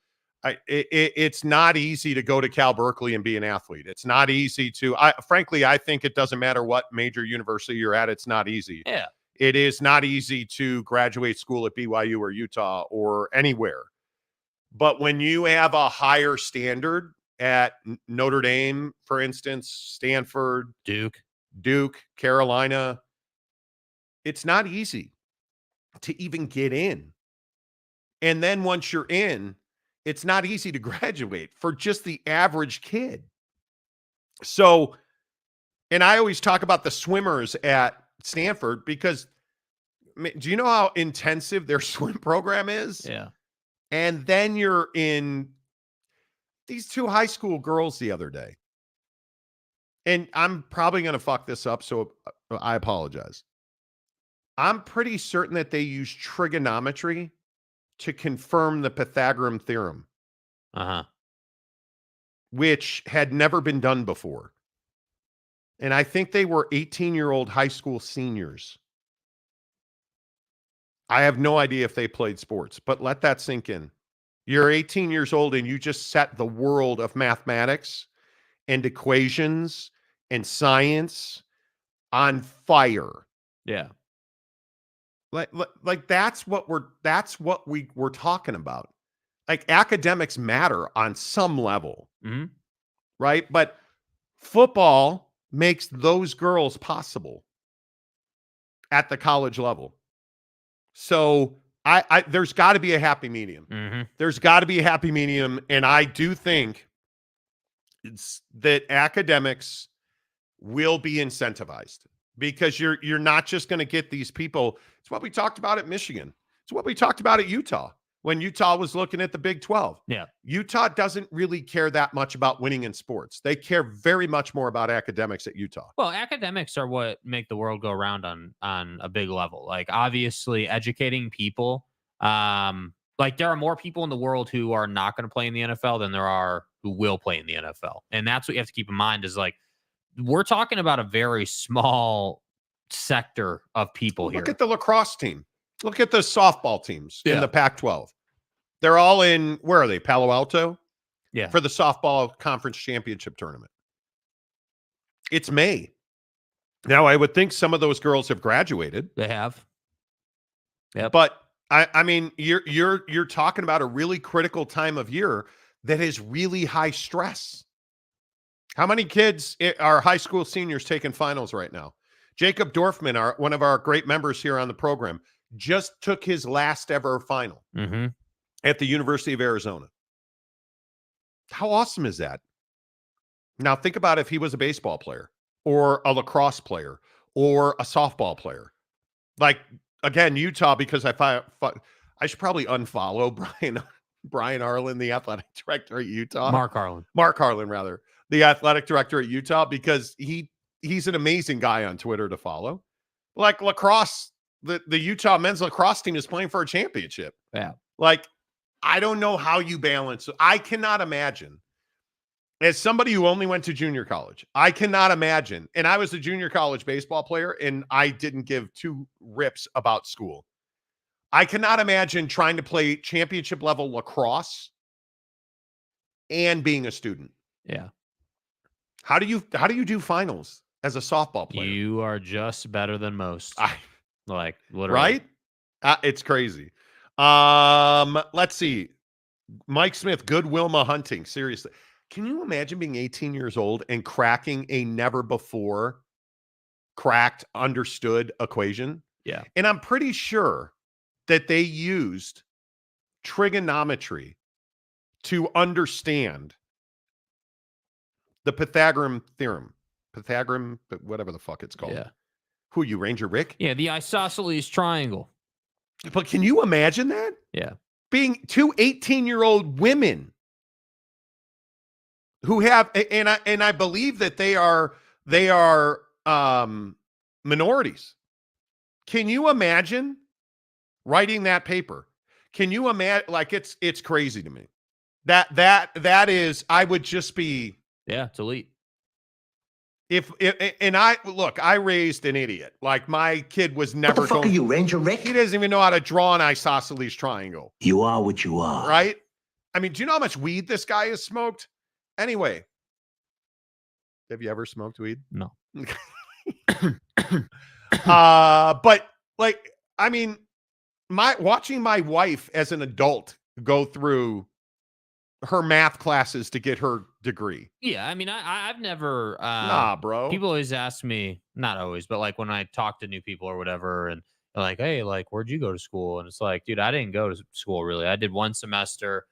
it's not easy to go to Cal Berkeley and be an athlete. It's not easy to, frankly, I think it doesn't matter what major university you're at. It's not easy. Yeah. It is not easy to graduate school at BYU or Utah or anywhere. But when you have a higher standard at Notre Dame, for instance, Stanford, Duke, Carolina, it's not easy to even get in. And then once you're in, it's not easy to graduate for just the average kid. So, and I always talk about the swimmers at Stanford because do you know how intensive their swim program is? Yeah. And then you're in these 2 high school girls the other day. And I'm probably going to fuck this up, so I apologize. I'm pretty certain that they use trigonometry to confirm the Pythagorean theorem. Which had never been done before. And I think they were 18-year-old high school seniors. I have no idea if they played sports, but let that sink in. You're 18 years old and you just set the world of mathematics and equations and science on fire. Yeah. Like that's what we're talking about. Like academics matter on some level, right? But football makes those girls possible at the college level. So I there's got to be a happy medium. There's got to be a happy medium, and I do think it's that academics will be incentivized because you're not just going to get these people. It's what we talked about at Michigan. It's what we talked about at Utah when Utah was looking at the Big 12. Yeah. Utah doesn't really care that much about winning in sports. They care very much more about academics at Utah. Well, academics are what make the world go around on a big level. Like obviously educating people, like there are more people in the world who are not going to play in the NFL than there are who will play in the NFL. And that's what you have to keep in mind is like, we're talking about a very small sector of people here. Look at the lacrosse team. Look at the softball teams in the Pac-12. They're all in, where are they? Palo Alto? Yeah. For the softball conference championship tournament. It's May. Now, I would think some of those girls have graduated. They have. Yep. But I mean, you're talking about a really critical time of year that is really high stress. How many kids are high school seniors taking finals right now? Jacob Dorfman, one of our great members here on the program, just took his last ever final at the University of Arizona. How awesome is that? Now, think about if he was a baseball player or a lacrosse player or a softball player. Like, again, Utah, because I should probably unfollow Brian Arlen, the athletic director at Utah. Mark Harlan, rather. The athletic director at Utah, because he's an amazing guy on Twitter to follow. Like lacrosse, the Utah men's lacrosse team is playing for a championship. Yeah. Like, I don't know how you balance. I cannot imagine, as somebody who only went to junior college, I cannot imagine, and I was a junior college baseball player, and I didn't give two rips about school. I cannot imagine trying to play championship level lacrosse and being a student. Yeah. How do you do finals as a softball player? You are just better than most. Like, literally. Right? It's crazy. Let's see. Mike Smith, good Wilma hunting. Seriously. Can you imagine being 18 years old and cracking a never before cracked, understood equation? Yeah. And I'm pretty sure that they used trigonometry to understand the Pythagorean theorem. Pythagorean, whatever the fuck it's called. Yeah. Who, you, Ranger Rick? Yeah, the isosceles triangle. But can you imagine that? Yeah. Being two 18-year-old women who have, and I believe that they are minorities. Can you imagine writing that paper? Can you imagine? Like, it's crazy to me. That is, I would just be. Yeah, it's elite. I raised an idiot. Like, my kid was never. What the fuck are you, Ranger Rick? He doesn't even know how to draw an isosceles triangle. You are what you are. Right? I mean, do you know how much weed this guy has smoked? Anyway, have you ever smoked weed? No. But like, I mean, watching my wife as an adult go through her math classes to get her degree. Yeah, I mean, I've never. Nah, bro. People always ask me, not always, but like when I talk to new people or whatever, and they're like, "Hey, like, where'd you go to school?" And it's like, dude, I didn't go to school really. I did one semester.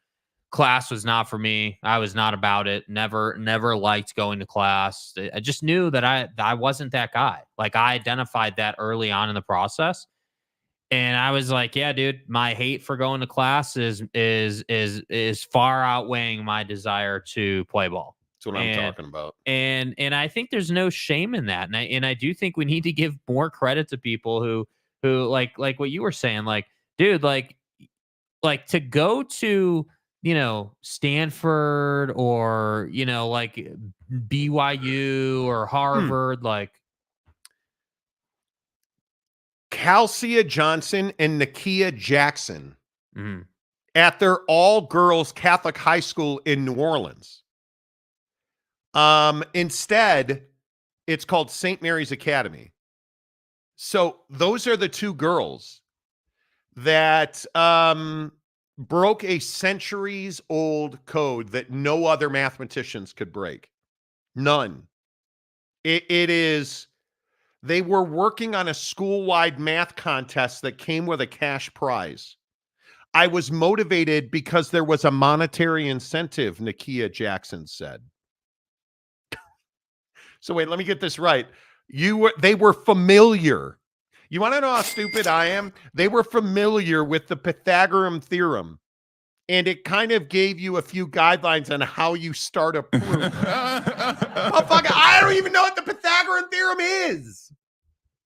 Class was not for me. I was not about it. Never liked going to class. I just knew that I wasn't that guy. Like, I identified that early on in the process. And I was like, yeah, dude, my hate for going to class is far outweighing my desire to play ball. That's what I'm talking about. And I think there's no shame in that. And I do think we need to give more credit to people who like what you were saying, like, dude, like to go to, you know, Stanford or, you know, like BYU or Harvard, like Calcia Johnson and Nakia Jackson at their all-girls Catholic high school in New Orleans. Instead, it's called St. Mary's Academy. So those are the two girls that broke a centuries-old code that no other mathematicians could break. None. It is... They were working on a school-wide math contest that came with a cash prize. I was motivated because there was a monetary incentive, Nakia Jackson said. So wait, let me get this right. They were familiar. You want to know how stupid I am? They were familiar with the Pythagorean theorem, and it kind of gave you a few guidelines on how you start a proof. Oh, fuck, I don't even know what the Pythagorean theorem is.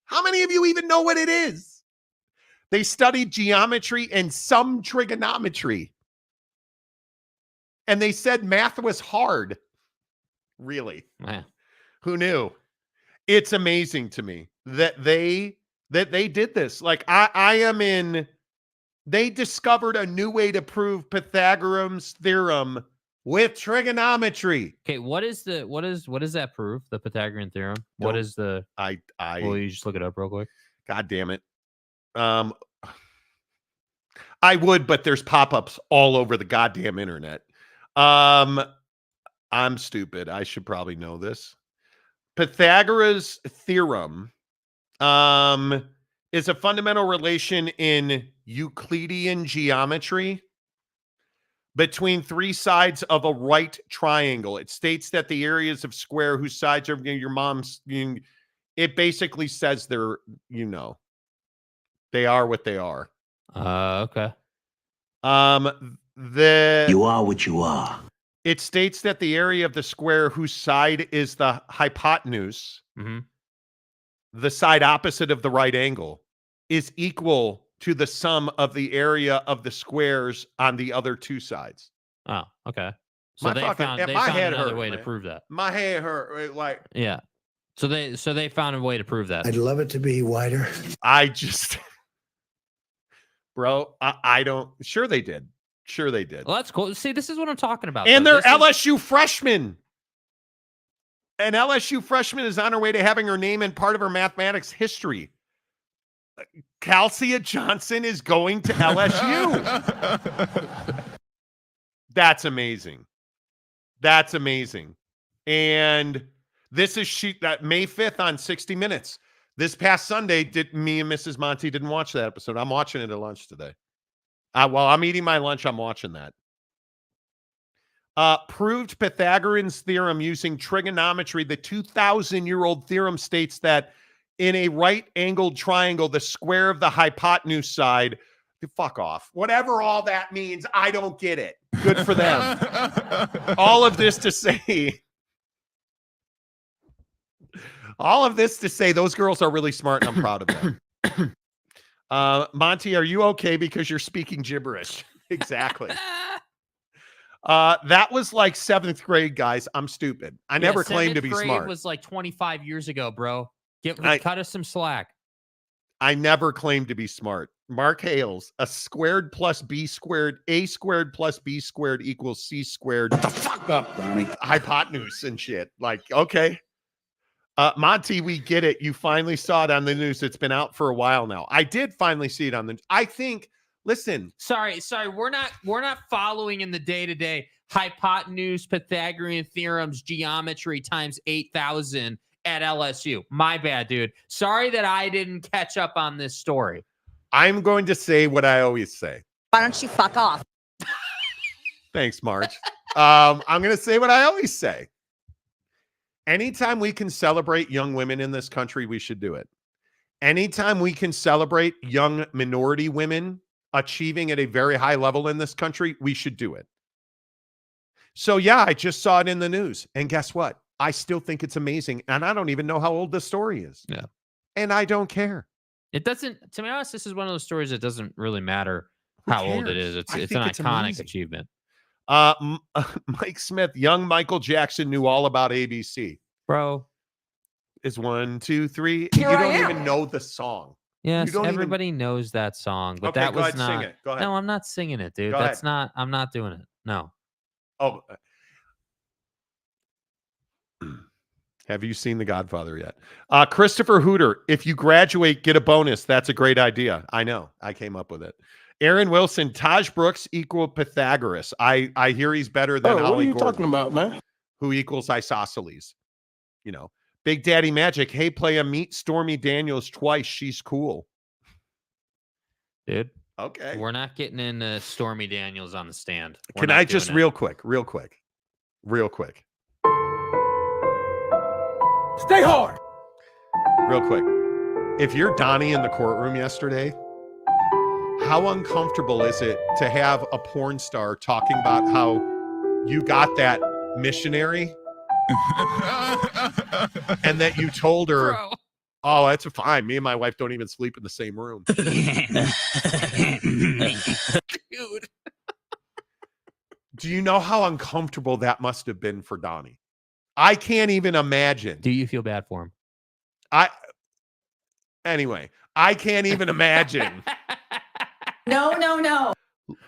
How many of you even know what it is? They studied geometry and some trigonometry. And they said math was hard. Really? Man. Who knew? It's amazing to me that they did this. Like, I am in They discovered a new way to prove Pythagoras' theorem with trigonometry. Okay, what does that prove? The Pythagorean theorem. What is the? Will you just look it up real quick? God damn it. I would, but there's pop-ups all over the goddamn internet. I'm stupid. I should probably know this. Pythagoras' theorem is a fundamental relation in Euclidean geometry between three sides of a right triangle. It states that the areas of square whose sides are your mom's. It basically says they're, they are what they are. Okay. You are what you are. It states that the area of the square whose side is the hypotenuse, the side opposite of the right angle, is equal to the sum of the area of the squares on the other two sides. Oh, okay. So My they fucking- found my head another hurt, way man. to prove that. My head hurt. Like, Yeah. So they found a way to prove that. I'd love it to be wider. I just, bro, I don't. Sure they did. Sure they did. Well, that's cool. See, this is what I'm talking about. And though. they're This is- LSU freshmen. An LSU freshman is on her way to having her name in part of her mathematics history. Calcia Johnson is going to LSU. That's amazing. That's amazing. And this is that May 5th on 60 Minutes. This past Sunday, me and Mrs. Monty didn't watch that episode. I'm watching it at lunch today. While I'm eating my lunch, I'm watching that. Proved Pythagorean's theorem using trigonometry. The 2,000-year-old theorem states that in a right-angled triangle, the square of the hypotenuse side, fuck off. Whatever all that means, I don't get it. Good for them. All of this to say those girls are really smart, and I'm proud of them. Monty, are you okay because you're speaking gibberish? Exactly. That was like 7th grade, guys. I'm stupid. I never claimed to be smart. It was like 25 years ago, bro. Cut us some slack. I never claimed to be smart. Mark Hales, a squared plus b squared, a squared plus b squared equals c squared. What the fuck up, Donnie? Hypotenuse and shit. Like, okay. Monty, we get it. You finally saw it on the news. It's been out for a while now. I did finally see it on the. I think. Listen. Sorry. We're not following in the day-to-day hypotenuse, Pythagorean theorems, geometry times 8,000 at LSU. My bad, dude. Sorry that I didn't catch up on this story. I'm going to say what I always say. Why don't you fuck off? Thanks, Marge. I'm going to say what I always say. Anytime we can celebrate young women in this country, we should do it. Anytime we can celebrate young minority women achieving at a very high level in this country, we should do it. So yeah, I just saw it in the news. And guess what? I still think it's amazing. And I don't even know how old the story is. Yeah. And I don't care. It doesn't, to be honest, this is one of those stories that doesn't really matter how old it is. It's an iconic achievement. Mike Smith, young Michael Jackson knew all about ABC. Bro. Is 1, 2, 3. Here you I don't am. even know the song. Yes, everybody knows that song, but Okay, that go was ahead, not. sing it. Go ahead. No, I'm not singing it, dude. Go That's ahead. not. I'm not doing it. No. Oh. Have you seen The Godfather yet? Christopher Hooter, if you graduate, get a bonus. That's a great idea. I know. I came up with it. Aaron Wilson, Taj Brooks equal Pythagoras. I hear he's better than Holly what are you Gordon, talking about, man? who equals isosceles. You know, Big Daddy Magic. Hey, play a meet Stormy Daniels twice. She's cool. Dude. Okay. We're not getting into Stormy Daniels on the stand. Can I just real quick. Stay hard. Real quick. If you're Donnie in the courtroom yesterday, how uncomfortable is it to have a porn star talking about how you got that missionary and that you told her, Bro. oh, that's fine. Me and my wife don't even sleep in the same room. Dude. Do you know how uncomfortable that must have been for Donnie? I can't even imagine. Do you feel bad for him? Anyway, I can't even imagine No.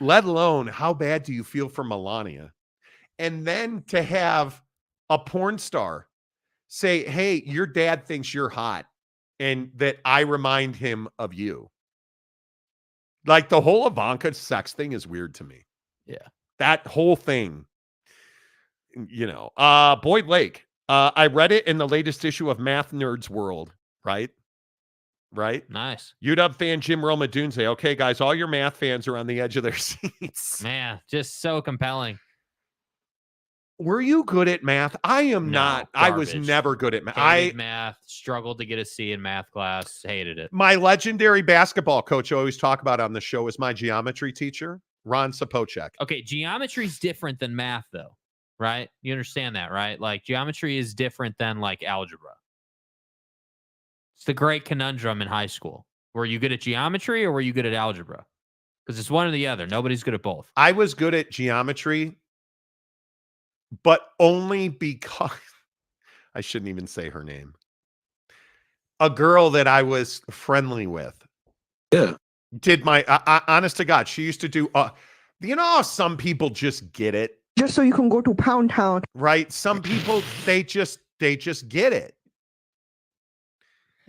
Let alone how bad do you feel for Melania? And then to have a porn star say, hey, your dad thinks you're hot and that I remind him of you. Like the whole Ivanka sex thing is weird to me. Yeah. That whole thing, Boyd Lake. I read it in the latest issue of Math Nerds World, right? Nice. UW fan Jim Romadunze. Okay, guys, all your math fans are on the edge of their seats. Man, just so compelling. Were you good at math? I am No, not. I was garbage. never good at math. Hated math, struggled to get a C in math class, hated it. My legendary basketball coach I always talk about on the show is my geometry teacher, Ron Sapocek. Okay, geometry is different than math, though, right? You understand that, right? Like, geometry is different than, like, algebra. It's the great conundrum in high school. Were you good at geometry or were you good at algebra? Because it's one or the other. Nobody's good at both. I was good at geometry, but only because I shouldn't even say her name. A girl that I was friendly with. Yeah. Did my honest to God, she used to do how some people just get it, Just so you can go to Pound Town. right? Some people they just get it.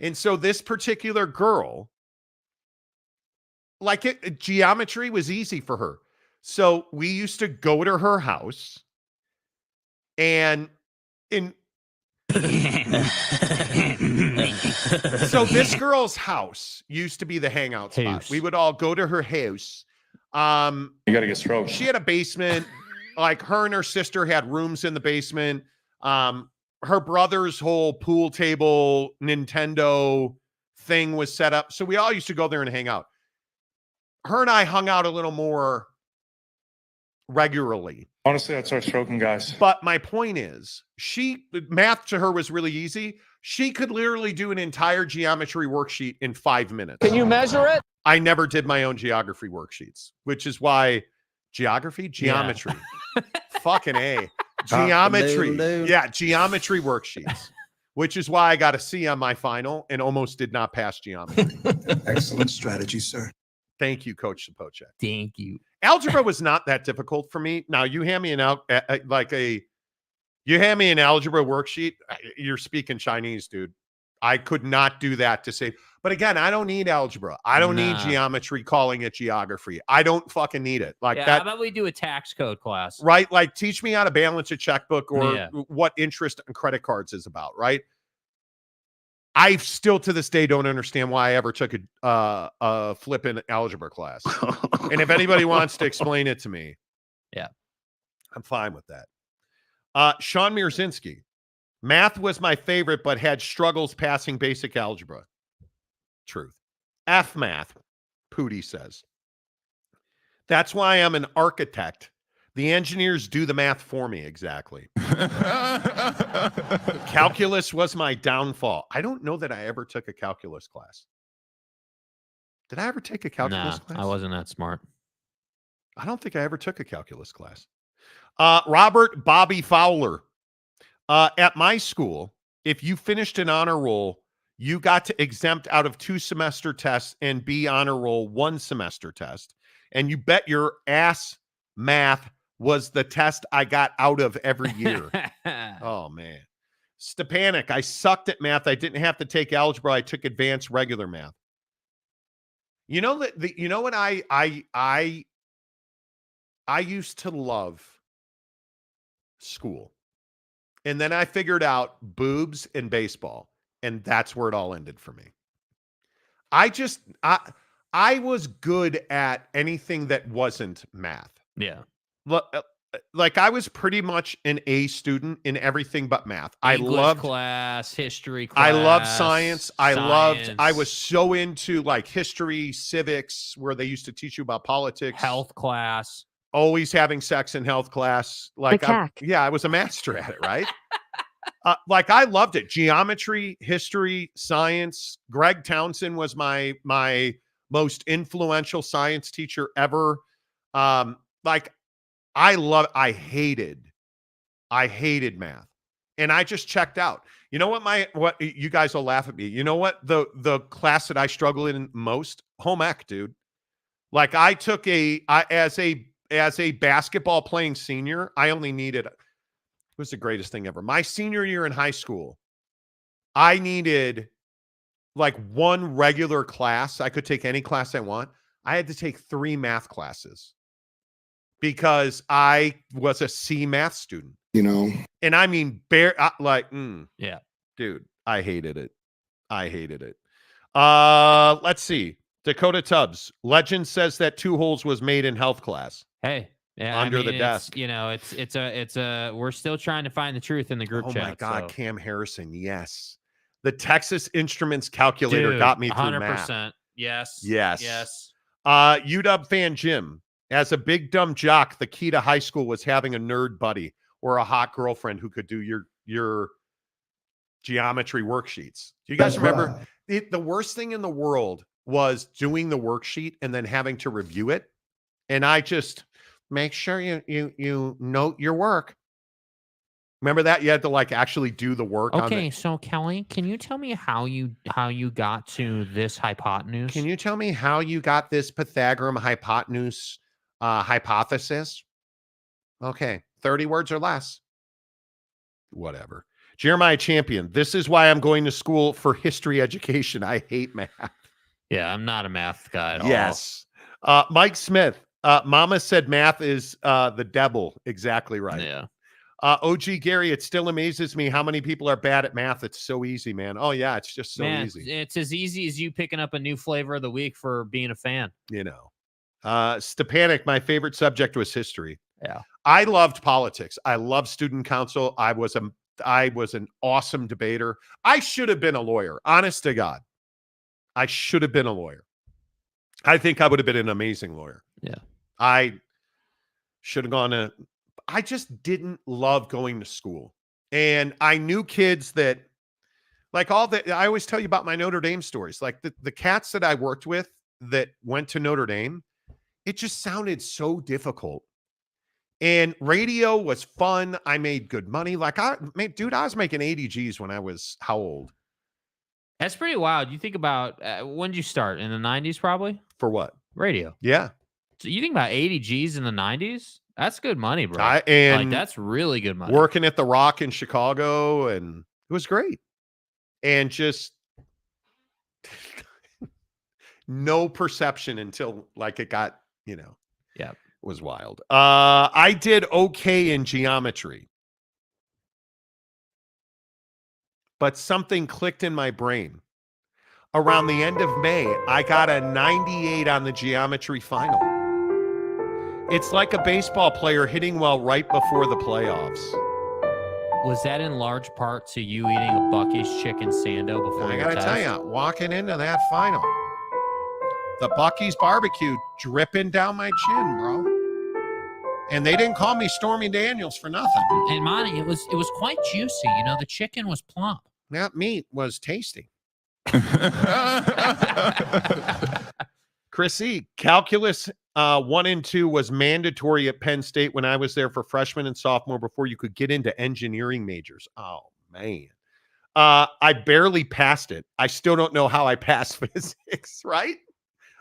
And so this particular girl, geometry was easy for her. So we used to go to her house and so this girl's house used to be the hangout spot. House. We would all go to her house. You got to get stroked. She had a basement. Like her and her sister had rooms in the basement. Her brother's whole pool table Nintendo thing was set up. So we all used to go there and hang out. Her and I hung out a little more regularly. Honestly, I'd start stroking guys. But my point is, math to her was really easy. She could literally do an entire geometry worksheet in 5 minutes. Can you measure it? I never did my own geography worksheets, which is why geometry. Fucking A. Geometry. Yeah, geometry worksheets, which is why I got a C on my final and almost did not pass geometry. Excellent strategy, sir. Thank you, Coach Sapocek. Thank you. Algebra was not that difficult for me. Now you hand me an algebra worksheet. You're speaking Chinese, dude. I could not do that to say. But again, I don't need algebra. I don't need geometry calling it geography. I don't fucking need it. Like that. How about we do a tax code class? Right? Like teach me how to balance a checkbook or what interest on credit cards is about, right? I still to this day don't understand why I ever took a flipping algebra class. And if anybody wants to explain it to me, I'm fine with that. Sean Mirzinski. Math was my favorite, but had struggles passing basic algebra. Truth. F math, Pooty says. That's why I'm an architect. The engineers do the math for me, exactly. Calculus was my downfall. I don't know that I ever took a calculus class. Did I ever take a calculus class? I wasn't that smart. I don't think I ever took a calculus class. Robert Bobby Fowler. At my school, if you finished an honor roll, you got to exempt out of 2 semester tests and be honor roll 1 semester test. And you bet your ass math was the test I got out of every year. Oh, man. Stepanek, I sucked at math. I didn't have to take algebra. I took advanced regular math. You know that you know what I used to love school. And then I figured out boobs and baseball, and that's where it all ended for me. I was good at anything that wasn't math. Yeah. Like I was pretty much an A student in everything but math. English I loved class, history class. I loved science. I was so into like history, civics, where they used to teach you about politics, health class. Always having sex in health class. Like, I was a master at it, right? Like I loved it. Geometry, history, science. Greg Townsend was my most influential science teacher ever. Like I hated math. And I just checked out. You know what you guys will laugh at me. You know what the class that I struggle in most? Home ec, dude. Like I took as a basketball playing senior, I only needed, it was the greatest thing ever. My senior year in high school, I needed like one regular class. I could take any class I want. I had to take 3 math classes because I was a C math student. And I mean, Yeah, dude, I hated it. Let's see. Dakota Tubbs. Legend says that 2 holes was made in health class. hey, yeah, Under the it's, desk. it's a. We're still trying to find the truth in the group chat. Oh my God, so. Cam Harrison. Yes. The Texas Instruments calculator got me through 100%. math. Yes. Yes. UW fan Jim. As a big dumb jock, the key to high school was having a nerd buddy or a hot girlfriend who could do your geometry worksheets. Do you guys remember? The worst thing in the world was doing the worksheet and then having to review it. And I just make sure you note your work. Remember that? You had to like actually do the work. Okay, so Kelly, can you tell me how you got to this hypotenuse? Can you tell me how you got this Pythagorean hypotenuse hypothesis? Okay, 30 words or less. Whatever. Jeremiah Champion. This is why I'm going to school for history education. I hate math. Yeah, I'm not a math guy at all. Yes. Mike Smith. Mama said math is the devil. Exactly right. Yeah. OG Gary, it still amazes me how many people are bad at math. It's so easy, man. Oh, yeah, it's just so easy. It's as easy as you picking up a new flavor of the week for being a fan. Stepanek, my favorite subject was history. Yeah. I loved politics. I loved student council. I was an awesome debater. I should have been a lawyer. Honest to God. I should have been a lawyer. I think I would have been an amazing lawyer. Yeah. I should have gone to... I just didn't love going to school. And I knew kids that, like I always tell you about my Notre Dame stories. Like the cats that I worked with that went to Notre Dame, it just sounded so difficult. And radio was fun. I made good money. Like I was making 80 G's when I was how old? That's pretty wild. You think about when did you start? In the 90s, probably? For what? Radio. Yeah. So you think about 80 G's in the 90s? That's good money, bro. That's really good money. Working at the Rock in Chicago, and it was great. And just no perception until like it got, yeah, was wild. I did okay in geometry, but something clicked in my brain. Around the end of May, I got a 98 on the geometry final. It's like a baseball player hitting well right before the playoffs. Was that in large part to you eating a Buc-ee's chicken sando before I got to tell you, walking into that final, the Buc-ee's barbecue dripping down my chin, bro. And they didn't call me Stormy Daniels for nothing. And Monty, it was quite juicy. The chicken was plump. That meat was tasty. Chris E. Calculus 1 and 2 was mandatory at Penn State when I was there for freshman and sophomore before you could get into engineering majors. Oh, man. I barely passed it. I still don't know how I passed physics, right?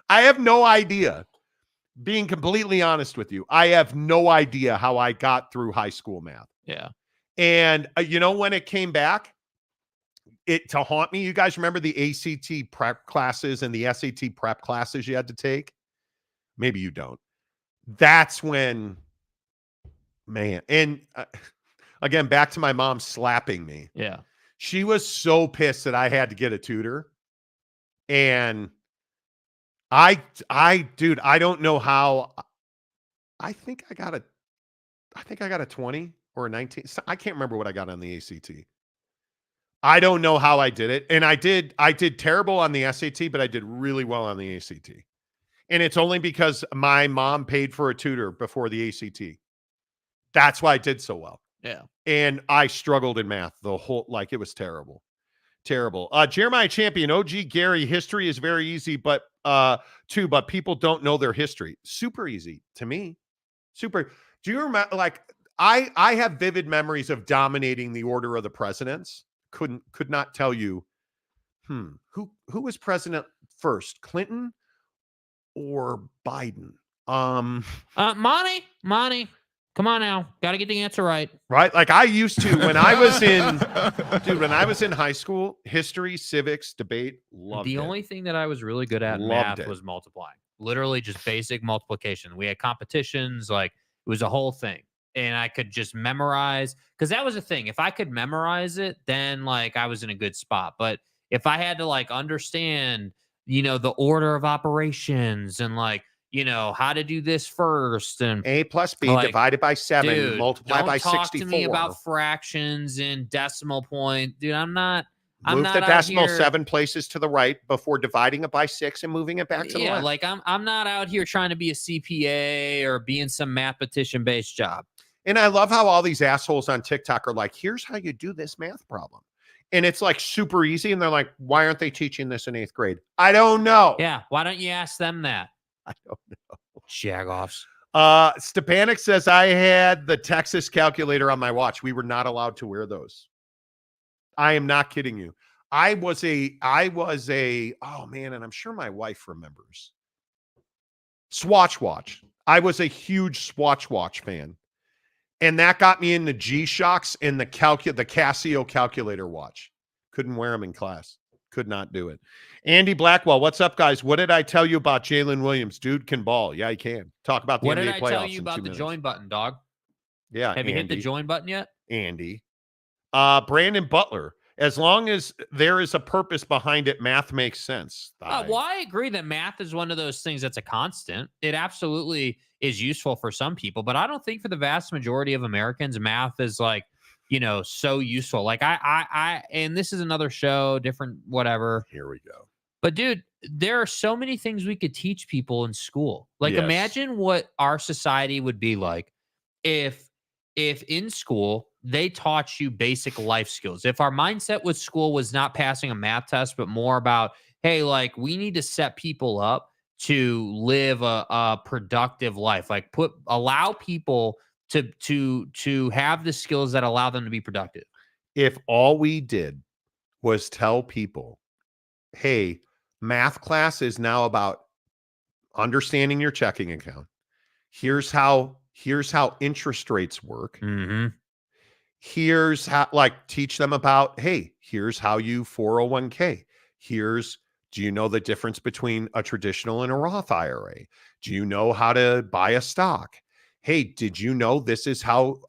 I have no idea. Being completely honest with you, I have no idea how I got through high school math. Yeah. And when it came back, to haunt me, you guys remember the ACT prep classes and the SAT prep classes you had to take? Maybe you don't. That's when, man. And again, back to my mom slapping me. Yeah. She was so pissed that I had to get a tutor. And I don't know how. I think I got a 20 or a 19. I can't remember what I got on the ACT. I don't know how I did it. And I did terrible on the SAT, but I did really well on the ACT. And it's only because my mom paid for a tutor before the ACT. That's why I did so well. Yeah. And I struggled in math it was terrible. Terrible. Jeremiah Champion, OG Gary, history is very easy, but people don't know their history. Super easy to me. Super. Do you remember, I have vivid memories of dominating the order of the presidents. Could not tell you who was president first, Clinton or Biden? Monty, come on now. Got to get the answer right. Right? Like I used to when I was when I was in high school, history, civics, debate, loved it. The only thing that I was really good at in math was multiplying. Literally just basic multiplication. We had competitions, like it was a whole thing. And I could just memorize, because that was the thing. If I could memorize it, then like I was in a good spot. But if I had to like understand, the order of operations and like, how to do this first, and A plus B like, divided by 7 multiplied by 64. Don't talk to me about fractions and decimal point. Dude, I'm not Move the out decimal here 7 places to the right before dividing it by 6 and moving it back to the left. Like I'm not out here trying to be a CPA or be in some mathematician based job. And I love how all these assholes on TikTok are like, here's how you do this math problem. And it's like super easy. And they're like, why aren't they teaching this in 8th grade? I don't know. Yeah. Why don't you ask them that? I don't know. Jagoffs. Stepanik says, I had the Texas calculator on my watch. We were not allowed to wear those. I am not kidding you. I was a, oh man, and I'm sure my wife remembers. Swatch watch. I was a huge Swatch watch fan. And that got me into G-Shocks and the Casio calculator watch. Couldn't wear them in class. Could not do it. Andy Blackwell, what's up, guys? What did I tell you about Jalen Williams? Dude can ball. Yeah, he can. Talk about the what NBA did I playoffs tell you in about 2 the minutes. join button, dog? Yeah, Have you hit the join button yet? Andy. Brandon Butler. As long as there is a purpose behind it, math makes sense. Well, I agree that math is one of those things that's a constant. It absolutely is useful for some people, but I don't think for the vast majority of Americans, math is like, so useful. Like I, and this is another show, different, whatever. Here we go. But dude, there are so many things we could teach people in school. Like Yes. imagine what our society would be like if in school they taught you basic life skills. If our mindset with school was not passing a math test, but more about, hey, like we need to set people up to live a productive life. Like allow people to have the skills that allow them to be productive. If all we did was tell people, hey, math class is now about understanding your checking account. Here's how interest rates work. Mm-hmm. Here's how, like, teach them about, hey, here's how you 401k. Do you know the difference between a traditional and a Roth IRA? Do you know how to buy a stock? Hey, did you know this is how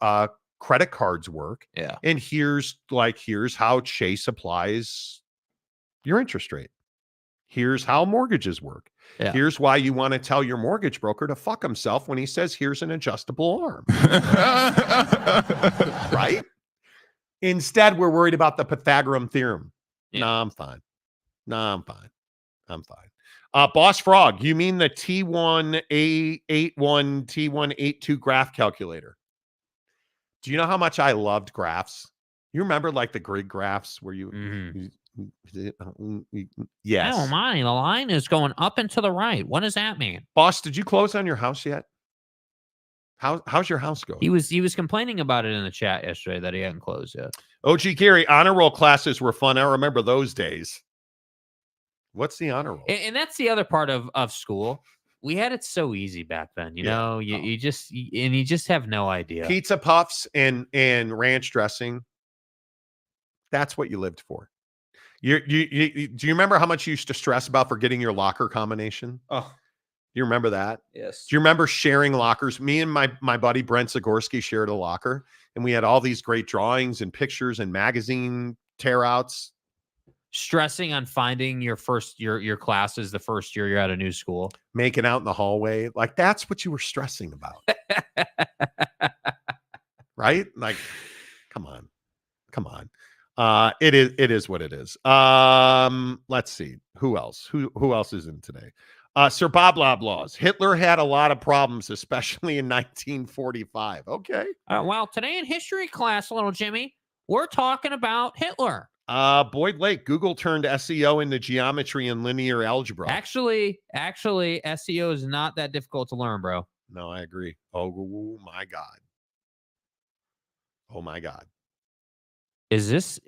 credit cards work? Yeah. And here's how Chase applies your interest rate. Here's how mortgages work. Yeah. Here's why you want to tell your mortgage broker to fuck himself when he says, here's an adjustable arm. Right? Instead, we're worried about the Pythagorean theorem. Yeah. No, I'm fine. I'm fine. Boss Frog, you mean the T1A81, T182 graph calculator? Do you know how much I loved graphs? You remember like the grid graphs where you yes. Oh my, the line is going up and to the right. What does that mean? Boss, did you close on your house yet? How's your house going? He was complaining about it in the chat yesterday that he hadn't closed yet. OG Gary, honor roll classes were fun. I remember those days. What's the honor roll? And that's the other part of school. We had it so easy back then. You just have no idea. Pizza puffs and ranch dressing. That's what you lived for. Do you remember how much you used to stress about forgetting your locker combination? Oh, you remember that? yes. Do you remember sharing lockers? Me and my buddy Brent Zagorski shared a locker, and we had all these great drawings and pictures and magazine tear outs. Stressing on finding your classes the first year you're at a new school. Making out in the hallway. Like that's what you were stressing about. Right? Like, come on. It is what it is. Let's see. Who else? Who else is in today? Sir Bob Loblaws. Hitler had a lot of problems, especially in 1945. Okay. Well, today in history class, little Jimmy, we're talking about Hitler. Boyd Lake, Google turned SEO into geometry and linear algebra. Actually, SEO is not that difficult to learn, bro. No, I agree. Oh my God. Oh my God. This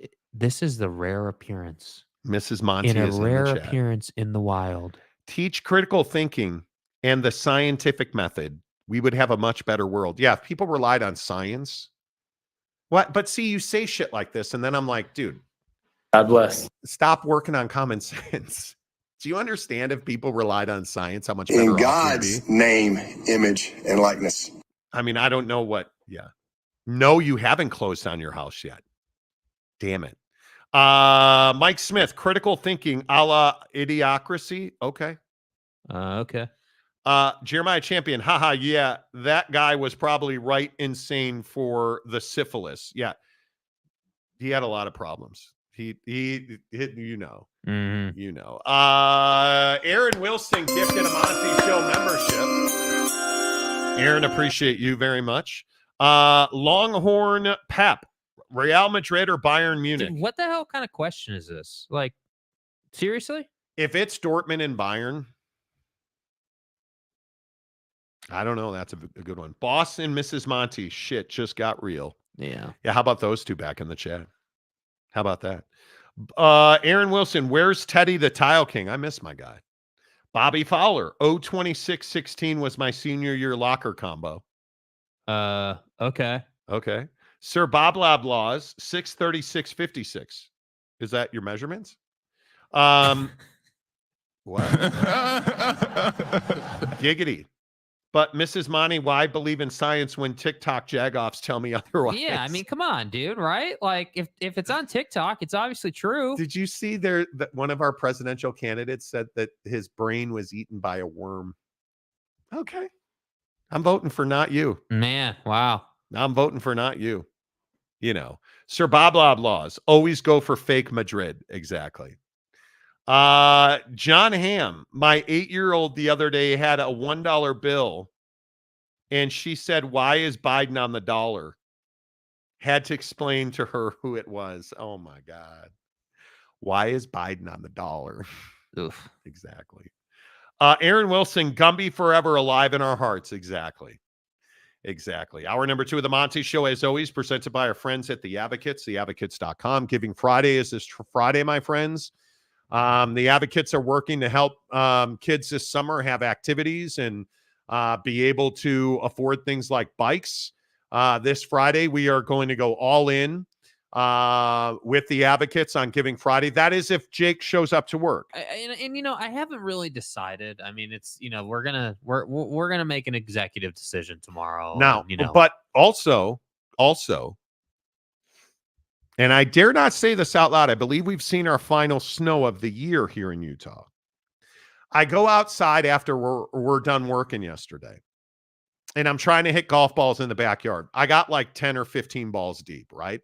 is the rare appearance. Mrs. Monty in a is rare in the chat. appearance in the wild. Teach critical thinking and the scientific method, we would have a much better world. Yeah, if people relied on science. What? But see, you say shit like this, and then I'm like, dude, God bless. stop working on common sense. Do you understand if people relied on science, how much better In off we'd God's be? name, image, and likeness. I mean, I don't know what. Yeah. No, you haven't closed on your house yet. Damn it. Mike Smith, critical thinking a la Idiocracy. Okay. Okay. Jeremiah Champion. Haha. Yeah. That guy was probably right insane for the syphilis. Yeah. He had a lot of problems. He you know. Mm-hmm. You know. Aaron Wilson gifted a Monty Show membership. Aaron, appreciate you very much. Longhorn Pep, Real Madrid or Bayern Munich? Dude, what the hell kind of question is this? Like, seriously? If it's Dortmund and Bayern, I don't know. That's a good one. Boston, Mrs. Monty. Shit just got real. Yeah. Yeah. How about those two back in the chat? How about that? Aaron Wilson, where's Teddy the Tile King? I miss my guy. Bobby Fowler, 02616 was my senior year locker combo. Okay. Okay. Sir Bob Lablaws, 63656. Is that your measurements? What? Giggity. But Mrs. Monty, why believe in science when TikTok jagoffs tell me otherwise? Yeah, I mean, come on, dude, right? Like, if it's on TikTok, it's obviously true. Did you see that one of our presidential candidates said that his brain was eaten by a worm? Okay. I'm voting for not you. Man, wow. I'm voting for not you. You know, Sir Bob Laws, always go for fake Madrid. Exactly. John Hamm, my 8-year-old the other day had a $1 bill and she said, why is Biden on the dollar? Had to explain to her who it was. Oh my God. Why is Biden on the dollar? Oof. Exactly. Aaron Wilson, Gumby forever alive in our hearts. Exactly. Exactly. Hour number 2 of the Monty Show, as always, presented by our friends at The Advocates, theadvocates.com. Giving Friday is this Friday, my friends. The Advocates are working to help kids this summer have activities and be able to afford things like bikes. This Friday, we are going to go all in with the Advocates on Giving Friday. That is if Jake shows up to work. And you know, I haven't really decided. I mean, it's, you know, we're gonna make an executive decision tomorrow. Now, and, you know, but also, and I dare not say this out loud, I believe we've seen our final snow of the year here in Utah. I go outside after we're done working yesterday, and I'm trying to hit golf balls in the backyard. I got like 10 or 15 balls deep, right?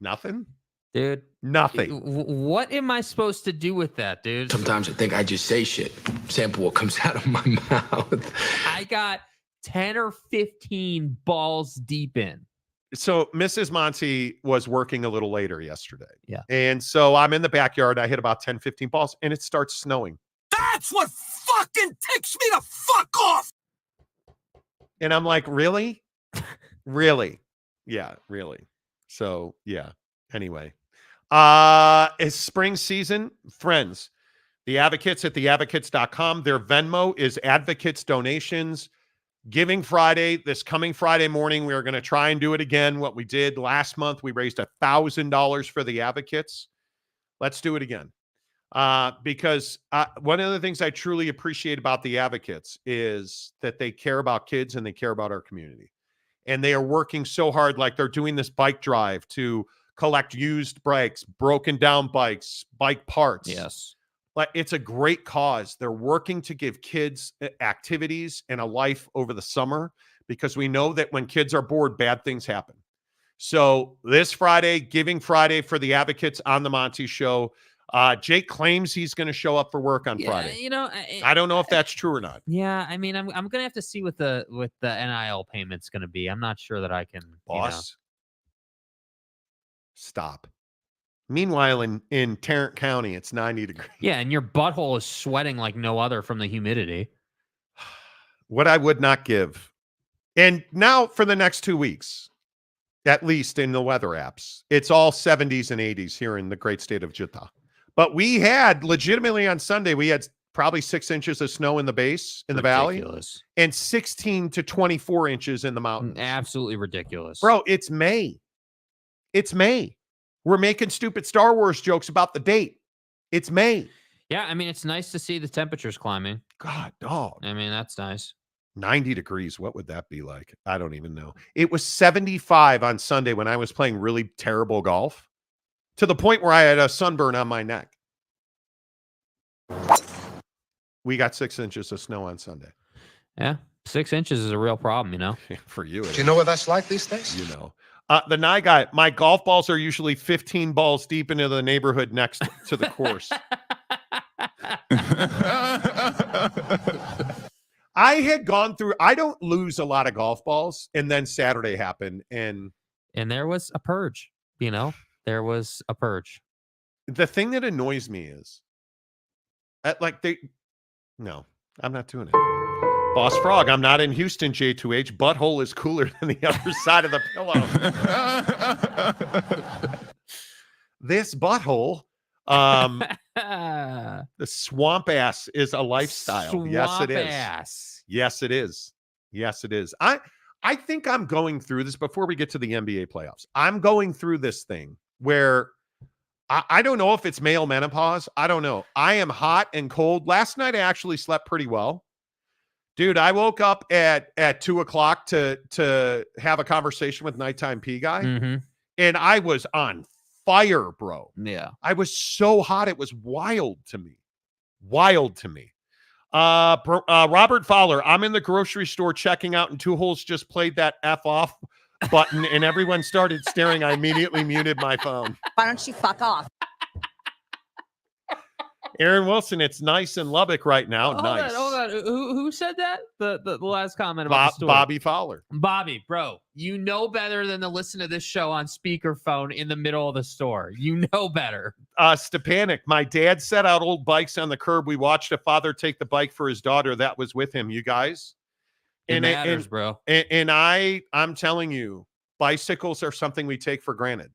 Nothing? dude. Nothing. What am I supposed to do with that, dude? Sometimes I think I just say shit. Sample what comes out of my mouth. I got 10 or 15 balls deep in. So Mrs. Monty was working a little later yesterday. Yeah. And so I'm in the backyard. I hit about 10, 15 balls, and it starts snowing. That's what fucking ticks me to fuck off. And I'm like, really? Really? Yeah, really. So, yeah. Anyway. It's spring season. Friends, the Advocates at theadvocates.com. Their Venmo is Advocates Donations. Giving Friday, this coming Friday morning, we are going to try and do it again. What we did last month, we raised $1,000 for the Advocates. Let's do it again. Because one of the things I truly appreciate about the Advocates is that they care about kids and they care about our community. And they are working so hard, like they're doing this bike drive to collect used bikes, broken down bikes, bike parts. Yes. But it's a great cause. They're working to give kids activities and a life over the summer, because we know that when kids are bored, bad things happen. So this Friday, Giving Friday for the Advocates on the Monty Show. Jake claims he's going to show up for work on Friday. You know, I don't know if that's true or not. Yeah, I mean, I'm going to have to see what the NIL payment's going to be. I'm not sure that I can. Boss, stop. Meanwhile, in Tarrant County, it's 90 degrees. Yeah, and your butthole is sweating like no other from the humidity. What I would not give. And now for the next 2 weeks, at least in the weather apps, it's all 70s and 80s here in the great state of Utah. But we had legitimately on Sunday, we had probably 6 inches of snow in the base, in the valley, and 16 to 24 inches in the mountains. Absolutely ridiculous. Bro, it's May. It's May. We're making stupid Star Wars jokes about the date. It's May. Yeah, I mean, it's nice to see the temperatures climbing. God, dog. I mean, that's nice. 90 degrees. What would that be like? I don't even know. It was 75 on Sunday when I was playing really terrible golf, to the point where I had a sunburn on my neck. We got 6 inches of snow on Sunday. Yeah, 6 inches is a real problem, you know? For you. Do you know what that's like these days? You know. The Nye guy, my golf balls are usually 15 balls deep into the neighborhood next to the course. I had gone through, I don't lose a lot of golf balls, and then Saturday happened, and there was a purge, you know? There was a purge. The thing that annoys me is, no, I'm not doing it. Boss Frog, I'm not in Houston, J2H. Butthole is cooler than the other side of the pillow. This butthole, the swamp ass is a lifestyle. Yes, it is. Ass. Yes, it is. Yes, it is. I think I'm going through this before we get to the NBA playoffs. I'm going through this thing where I don't know if it's male menopause. I don't know. I am hot and cold. Last night, I actually slept pretty well. Dude, I woke up at 2:00 to have a conversation with Nighttime P Guy, and I was on fire, bro. Yeah. I was so hot. It was wild to me. Wild to me. Robert Fowler, I'm in the grocery store checking out, and Two Holes just played that F off button, and everyone started staring. I immediately muted my phone. Why don't you fuck off? Aaron Wilson, it's nice in Lubbock right now. Nice. Hold on. Who said that? The last comment about the story. Bobby Fowler. Bobby, bro, you know better than to listen to this show on speakerphone in the middle of the store. You know better. Stepanik, my dad set out old bikes on the curb. We watched a father take the bike for his daughter that was with him, you guys. It matters, bro. And I'm telling you, bicycles are something we take for granted.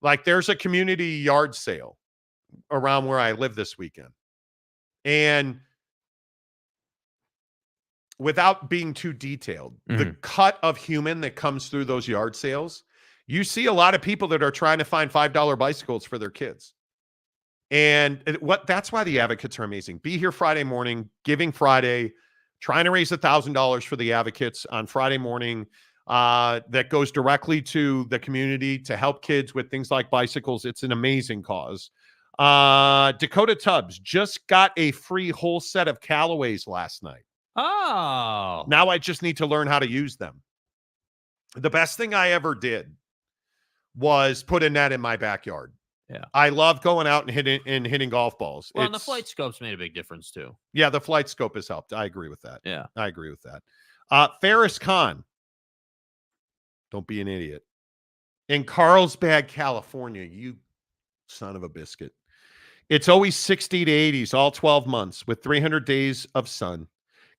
Like, there's a community yard sale around where I live this weekend. And without being too detailed, the cut of human that comes through those yard sales, you see a lot of people that are trying to find $5 bicycles for their kids. And that's why the advocates are amazing. Be here Friday morning, Giving Friday, trying to raise $1,000 for the advocates on Friday morning. That goes directly to the community to help kids with things like bicycles. It's an amazing cause. Dakota Tubbs just got a free whole set of Callaways last night. Oh. Now I just need to learn how to use them. The best thing I ever did was put a net in my backyard. Yeah. I love going out and hitting golf balls. Well, and the flight scope's made a big difference too. Yeah, the flight scope has helped. I agree with that. Yeah. I agree with that. Ferris Khan. Don't be an idiot. In Carlsbad, California, you son of a biscuit. It's always 60 to 80s all 12 months with 300 days of sun.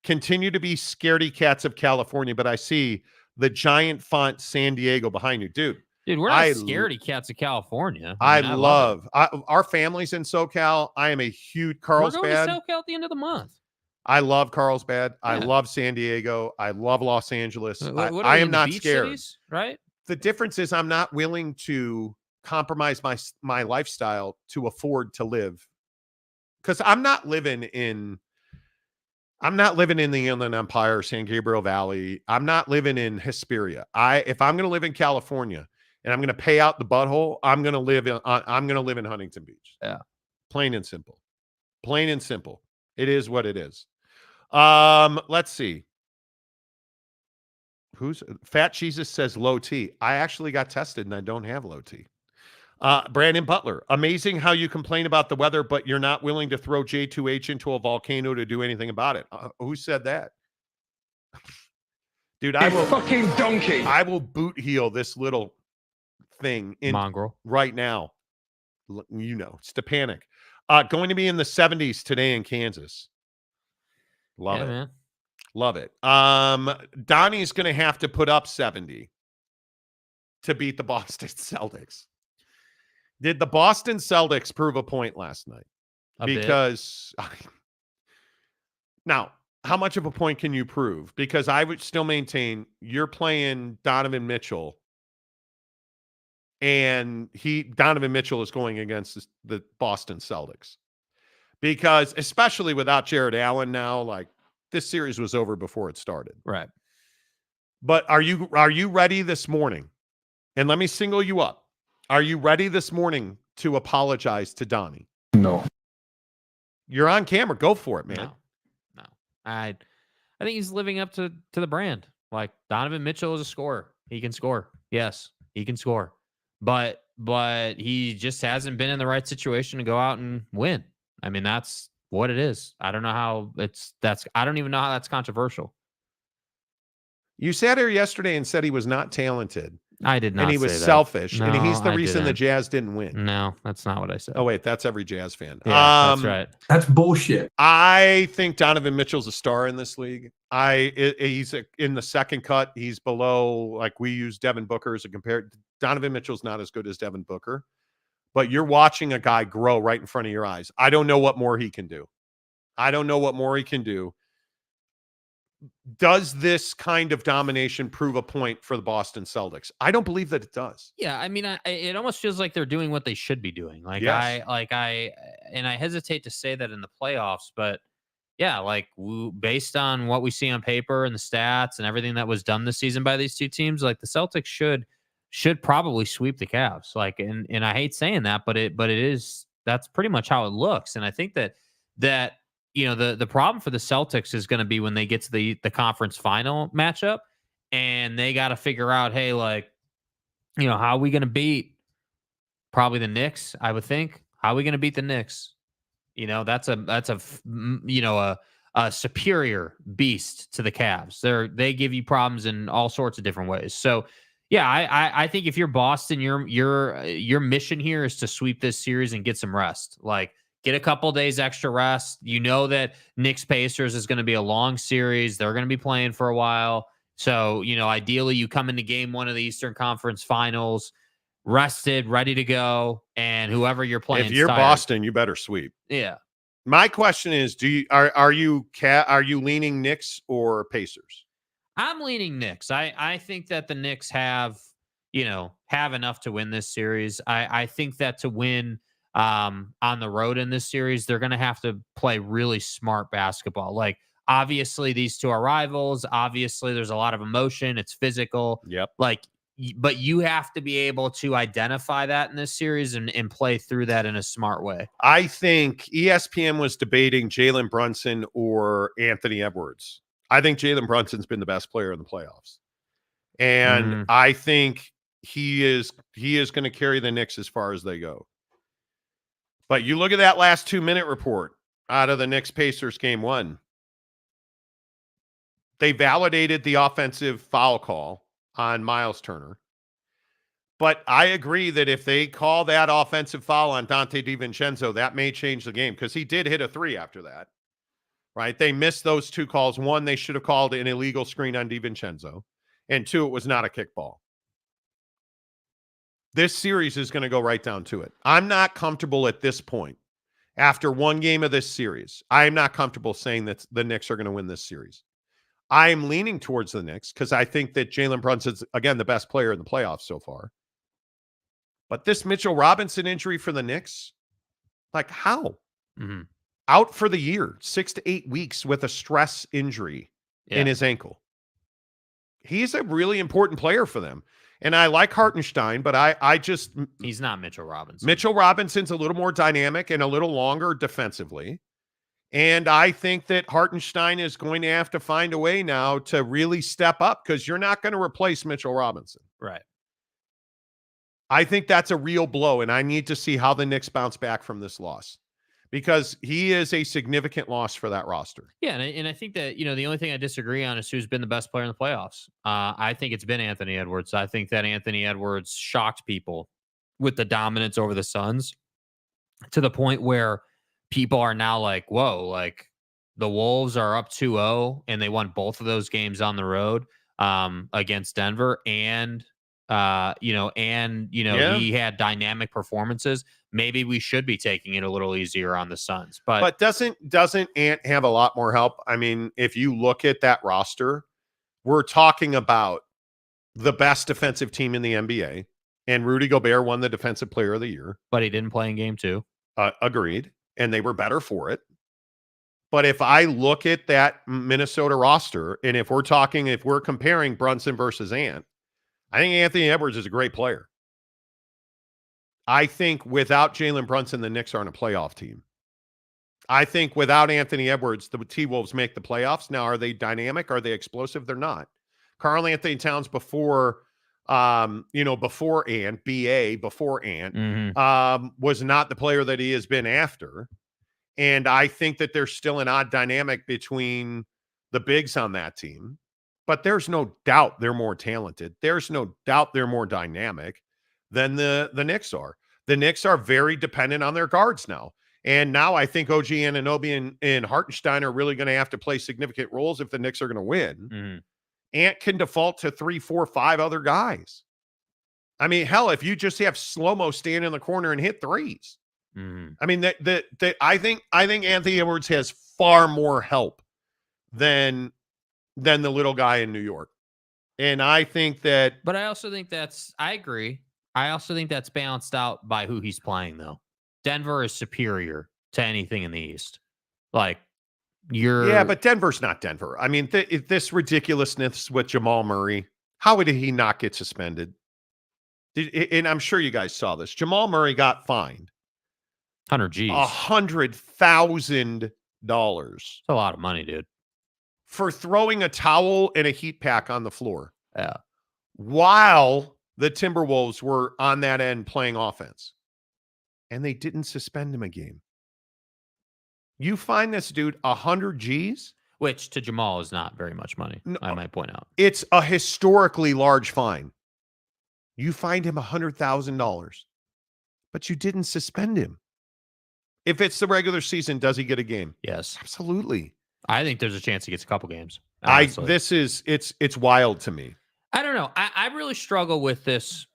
Continue to be scaredy cats of California, but I see the giant font San Diego behind you. Dude, we're not scaredy cats of California. I love our families in SoCal. I am a huge Carlsbad. We're going to SoCal at the end of the month. I love Carlsbad. Yeah. I love San Diego. I love Los Angeles. I am not scared. Cities, right? The difference is I'm not willing to compromise my lifestyle to afford to live, because I'm not living in the Inland Empire, San Gabriel Valley. I'm not living in Hesperia. If I'm going to live in California and I'm going to pay out the butthole, I'm going to live in Huntington Beach. Yeah. Plain and simple. Plain and simple. It is what it is. Let's see. Fat Jesus says low T. I actually got tested and I don't have low T. Brandon Butler, amazing how you complain about the weather, but you're not willing to throw J2H into a volcano to do anything about it. Who said that? Dude, I will fucking donkey. I will boot heel this little thing in mongrel right now. You know, Stepanik. Going to be in the 70s today in Kansas. Love it. Man. Love it. Donnie's going to have to put up 70 to beat the Boston Celtics. Did the Boston Celtics prove a point last night? Because Now, how much of a point can you prove? Because I would still maintain you're playing Donovan Mitchell, and Donovan Mitchell is going against the Boston Celtics. Because especially without Jared Allen now, like this series was over before it started. Right. But are you ready this morning? And let me single you up. Are you ready this morning to apologize to Donnie? No. You're on camera. Go for it, man. No. I think he's living up to the brand. Like Donovan Mitchell is a scorer. He can score. Yes, he can score. But he just hasn't been in the right situation to go out and win. I mean, that's what it is. I don't know how I don't even know how that's controversial. You sat here yesterday and said he was not talented. I did not. And he say was that. selfish. No, and he's the reason didn't. the Jazz didn't win. No, that's not what I said. Oh, wait, that's every Jazz fan. Yeah, that's right. That's bullshit. I think Donovan Mitchell's a star in this league. He's in the second cut. He's below, like we use Devin Booker as a compared. Donovan Mitchell's not as good as Devin Booker, but you're watching a guy grow right in front of your eyes. I don't know what more he can do. Does this kind of domination prove a point for the Boston Celtics? I don't believe that it does. Yeah, I mean, it almost feels like they're doing what they should be doing. Like Yes. I hesitate to say that in the playoffs, but yeah, like based on what we see on paper and the stats and everything that was done this season by these two teams, like the Celtics should probably sweep the Cavs. Like, and I hate saying that, but that's pretty much how it looks. And I think that the problem for the Celtics is going to be when they get to the conference final matchup and they got to figure out, hey, like, how are we going to beat probably the Knicks? I would think. How are we going to beat the Knicks? That's a superior beast to the Cavs. They give you problems in all sorts of different ways. So yeah, I think if you're Boston, your mission here is to sweep this series and get some rest. Like, get a couple days extra rest. You know that Knicks Pacers is going to be a long series. They're going to be playing for a while. So, ideally you come into game one of the Eastern Conference Finals, rested, ready to go, and whoever you're playing. If you're Boston, you better sweep. Yeah. My question is, are you leaning Knicks or Pacers? I'm leaning Knicks. I think that the Knicks have enough to win this series. I think that to win on the road in this series, they're going to have to play really smart basketball. Like, obviously these two are rivals. Obviously there's a lot of emotion. It's physical. Yep. Like, but you have to be able to identify that in this series and play through that in a smart way. I think ESPN was debating Jalen Brunson or Anthony Edwards. I think Jalen Brunson's been the best player in the playoffs. And I think he is going to carry the Knicks as far as they go. But you look at that last 2-minute report out of the Knicks Pacers game one. They validated the offensive foul call on Miles Turner. But I agree that if they call that offensive foul on Dante DiVincenzo, that may change the game because he did hit a 3 after that. Right? They missed those 2 calls. 1, they should have called an illegal screen on DiVincenzo. And 2, it was not a kickball. This series is going to go right down to it. I'm not comfortable at this point. After one game of this series, I am not comfortable saying that the Knicks are going to win this series. I am leaning towards the Knicks because I think that Jalen Brunson's, again, the best player in the playoffs so far. But this Mitchell Robinson injury for the Knicks, like how? Mm-hmm. Out for the year, 6 to 8 weeks with a stress injury in his ankle. He's a really important player for them. And I like Hartenstein, but he's not Mitchell Robinson. Mitchell Robinson's a little more dynamic and a little longer defensively. And I think that Hartenstein is going to have to find a way now to really step up because you're not going to replace Mitchell Robinson. Right. I think that's a real blow, and I need to see how the Knicks bounce back from this loss because he is a significant loss for that roster. Yeah, and I think that, the only thing I disagree on is who's been the best player in the playoffs. I think it's been Anthony Edwards. I think that Anthony Edwards shocked people with the dominance over the Suns to the point where people are now like, whoa, like the Wolves are up 2-0 and they won both of those games on the road against Denver, and He had dynamic performances. Maybe we should be taking it a little easier on the Suns. But doesn't Ant have a lot more help? I mean, if you look at that roster, we're talking about the best defensive team in the NBA, and Rudy Gobert won the Defensive Player of the Year. But he didn't play in game 2. Agreed. And they were better for it. But if I look at that Minnesota roster, and if we're comparing Brunson versus Ant, I think Anthony Edwards is a great player. I think without Jalen Brunson, the Knicks aren't a playoff team. I think without Anthony Edwards, the T-Wolves make the playoffs. Now, are they dynamic? Are they explosive? They're not. Karl Anthony Towns before Ant, was not the player that he has been after. And I think that there's still an odd dynamic between the bigs on that team. But there's no doubt they're more talented. There's no doubt they're more dynamic than the Knicks are. The Knicks are very dependent on their guards now. And now I think OG Anunoby and Hartenstein are really going to have to play significant roles if the Knicks are going to win. Mm-hmm. Ant can default to 3, 4, 5 other guys. I mean, hell, if you just have Slow-Mo stand in the corner and hit threes. Mm-hmm. I mean, I think Anthony Edwards has far more help than the little guy in New York. And I think that... But I also think I agree. I also think that's balanced out by who he's playing, though. Denver is superior to anything in the East. Like, Yeah, but Denver's not Denver. I mean, this ridiculousness with Jamal Murray, how did he not get suspended? And I'm sure you guys saw this. Jamal Murray got fined. 100 G's. $100,000. That's a lot of money, dude. For throwing a towel and a heat pack on the floor. Yeah. While the Timberwolves were on that end playing offense. And they didn't suspend him a game. You find this dude 100 G's? Which to Jamal is not very much money, No, I might point out. It's a historically large fine. You fined him $100,000. But you didn't suspend him. If it's the regular season, does he get a game? Yes. Absolutely. I think there's a chance he gets a couple games. It's wild to me. I don't know. I really struggle with this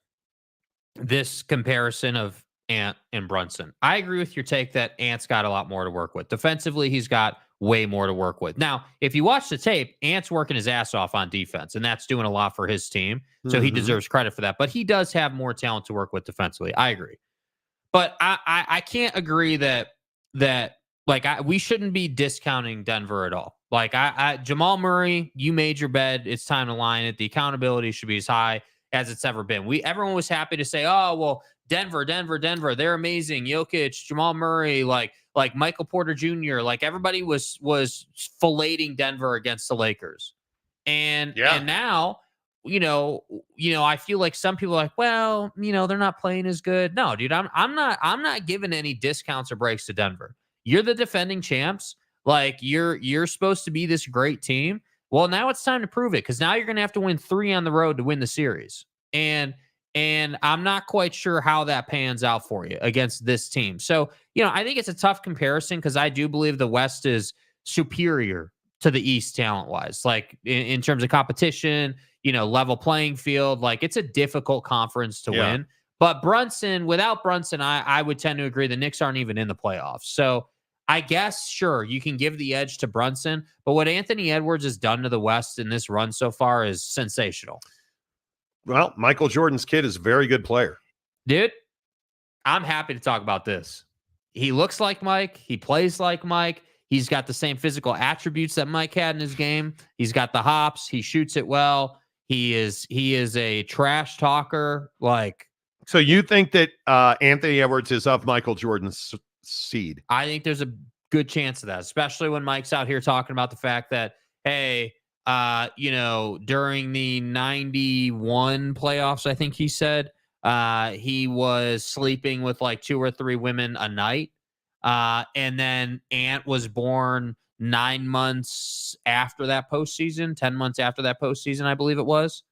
comparison of Ant and Brunson. I agree with your take that Ant's got a lot more to work with. Defensively, he's got way more to work with. Now, if you watch the tape, Ant's working his ass off on defense, and that's doing a lot for his team. So he deserves credit for that. But he does have more talent to work with defensively. I agree. But I can't agree that we shouldn't be discounting Denver at all. Like Jamal Murray, you made your bed. It's time to line it. The accountability should be as high as it's ever been. Everyone was happy to say, oh, well, Denver, they're amazing. Jokic, Jamal Murray, like Michael Porter Jr., like everybody was filleting Denver against the Lakers. And now, I feel like some people are like, well, they're not playing as good. No, dude, I'm not giving any discounts or breaks to Denver. You're the defending champs. Like you're supposed to be this great team. Well, now it's time to prove it, because now you're going to have to win 3 on the road to win the series. And I'm not quite sure how that pans out for you against this team. So, I think it's a tough comparison, because I do believe the West is superior to the East talent-wise. Like in terms of competition, level playing field, like it's a difficult conference to win. But without Brunson, I would tend to agree the Knicks aren't even in the playoffs. So I guess, sure, you can give the edge to Brunson, but what Anthony Edwards has done to the West in this run so far is sensational. Well, Michael Jordan's kid is a very good player. Dude, I'm happy to talk about this. He looks like Mike. He plays like Mike. He's got the same physical attributes that Mike had in his game. He's got the hops. He shoots it well. He is a trash talker. So you think that Anthony Edwards is of Michael Jordan's seed? I think there's a good chance of that, especially when Mike's out here talking about the fact that, hey, during the 91 playoffs, I think he said, he was sleeping with like 2 or 3 women a night. And then Ant was born 9 months after that postseason, 10 months after that postseason, I believe it was.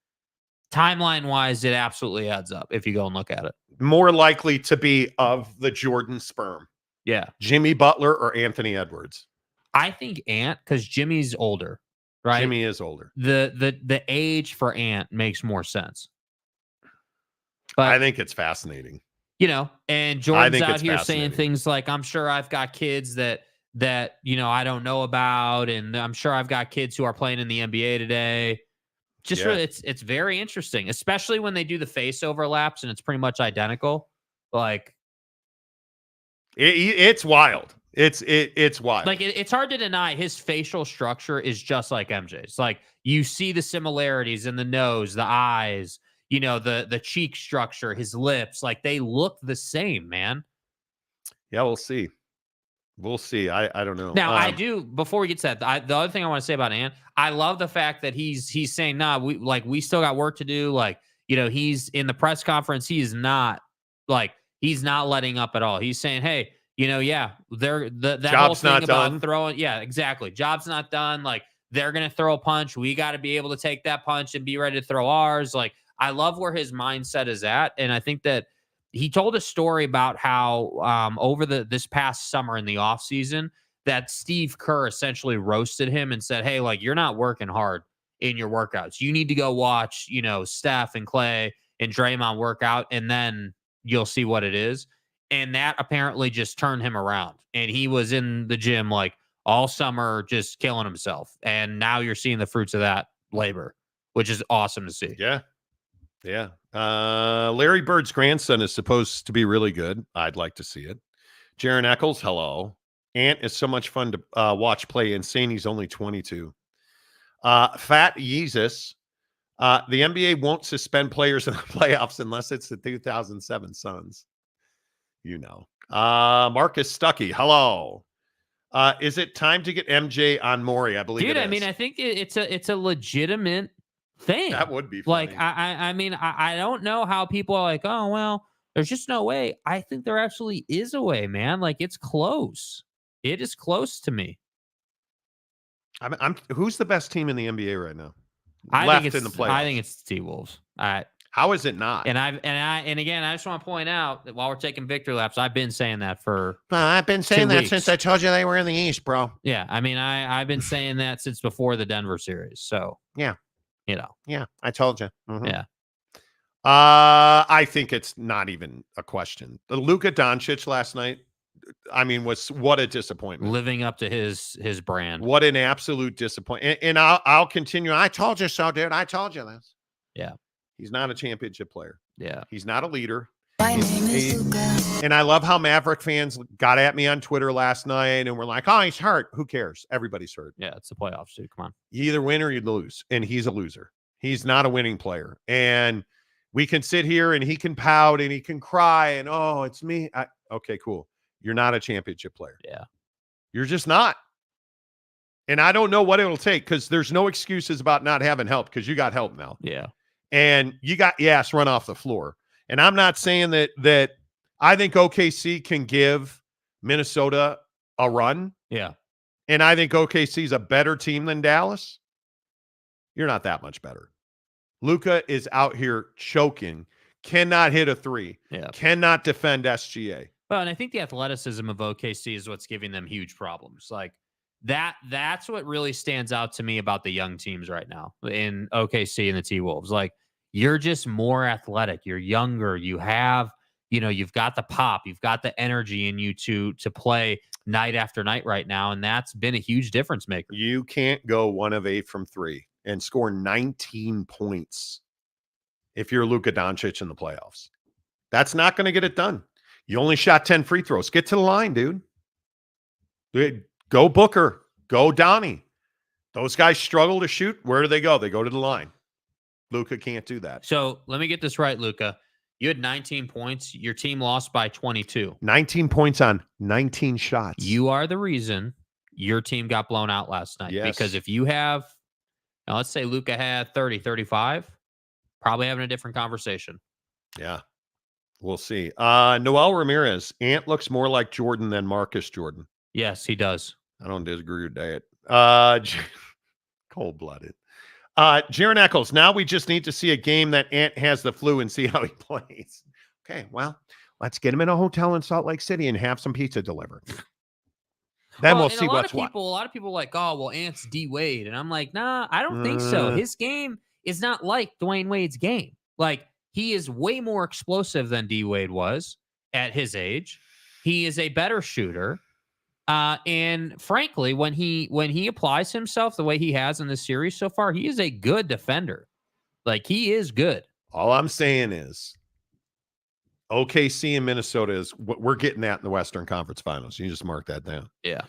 Timeline wise, it absolutely adds up if you go and look at it. More likely to be of the Jordan sperm. Yeah. Jimmy Butler or Anthony Edwards? I think Ant, because Jimmy's older, right? Jimmy is older. The age for Ant makes more sense. But I think it's fascinating. And Jordan's think out it's here saying fascinating. things like, I'm sure I've got kids that I don't know about, and I'm sure I've got kids who are playing in the NBA today. Just Yeah. really, it's very interesting, especially when they do the face overlaps and it's pretty much identical. Like It's wild. It's wild. Like it's hard to deny his facial structure is just like MJ's. Like you see the similarities in the nose, the eyes, the cheek structure, his lips, like they look the same, man. Yeah, we'll see. We'll see. I don't know. Now, I do, before we get to that, the other thing I want to say about Ant, I love the fact that he's saying, nah, we still got work to do. Like, he's in the press conference. He's not letting up at all. He's saying, hey, that Job's whole thing not about done. throwing. Yeah, exactly. Job's not done. Like they're going to throw a punch. We got to be able to take that punch and be ready to throw ours. Like I love where his mindset is at. And I think that he told a story about how over this past summer in the offseason that Steve Kerr essentially roasted him and said, hey, like you're not working hard in your workouts. You need to go watch, Steph and Clay and Draymond work out, and then you'll see what it is. And that apparently just turned him around. And he was in the gym like all summer just killing himself. And now you're seeing the fruits of that labor, which is awesome to see. Yeah. Yeah. Larry Bird's grandson is supposed to be really good. I'd like to see it. Jaron Eccles, hello. Ant is so much fun to watch play. Insane. He's only 22. Fat Yeezus. The NBA won't suspend players in the playoffs unless it's the 2007 Suns. Marcus Stuckey, hello. Is it time to get MJ on Maury? I believe Dude, it is. I mean, I think it's a legitimate thing. That would be funny. Like, I don't know how people are like, oh, well, there's just no way. I think there actually is a way, man. Like, it's close. It is close to me. Who's the best team in the NBA right now? I think in the playoffs. I think it's the T-Wolves. How is it not? And again, I just want to point out that while we're taking victory laps, I've been saying that for I've been saying 2 that weeks. since I told you they were in the East, bro. Yeah, I mean, I've been saying that since before the Denver series. So yeah, yeah, I told you. Mm-hmm. Yeah. I think it's not even a question. The Luka Doncic last night, I mean, was what a disappointment. Living up to his brand. What an absolute disappointment. And I'll continue. I told you so, dude. I told you this. Yeah. He's not a championship player. Yeah. He's not a leader. My name is Luka. And I love how Maverick fans got at me on Twitter last night and were like, oh, he's hurt. Who cares? Everybody's hurt. Yeah, it's the playoffs, dude. Come on. You either win or you lose. And he's a loser. He's not a winning player. And we can sit here and he can pout and he can cry and, oh, it's me. Okay, cool. You're not a championship player. Yeah. You're just not. And I don't know what it'll take because there's no excuses about not having help because you got help now. Yeah. And you got your ass run off the floor. And I'm not saying that I think OKC can give Minnesota a run. Yeah. And I think OKC is a better team than Dallas. You're not that much better. Luka is out here choking, cannot hit a three, cannot defend SGA. Well, and I think the athleticism of OKC is what's giving them huge problems. Like that's what really stands out to me about the young teams right now in OKC and the T-Wolves. Like you're just more athletic. You're younger. You have, you've got the pop, you've got the energy in you to play night after night right now. And that's been a huge difference maker. You can't go 1 of 8 from 3 and score 19 points if you're Luka Doncic in the playoffs. That's not going to get it done. You only shot 10 free throws. Get to the line, dude. Go Booker. Go Donnie. Those guys struggle to shoot. Where do they go? They go to the line. Luka can't do that. So let me get this right, Luka. You had 19 points. Your team lost by 22. 19 points on 19 shots. You are the reason your team got blown out last night. Yes. Because if you have, now let's say Luka had 30, 35, probably having a different conversation. Yeah. We'll see. Noel Ramirez. Ant looks more like Jordan than Marcus Jordan. Yes, he does. I don't disagree with that. Cold-blooded. Jaron Eccles. Now we just need to see a game that Ant has the flu and see how he plays. Okay, well, let's get him in a hotel in Salt Lake City and have some pizza delivered. Then we'll see what's what. A lot of people are like, oh, well, Ant's D Wade. And I'm like, nah, I don't think so. His game is not like Dwayne Wade's game. Like, He is way more explosive than D-Wade was at his age. He is a better shooter. And frankly, when he applies himself the way he has in this series so far, he is a good defender. Like, he is good. All I'm saying is OKC and Minnesota is what we're getting at in the Western Conference Finals. You just mark that down. Yeah.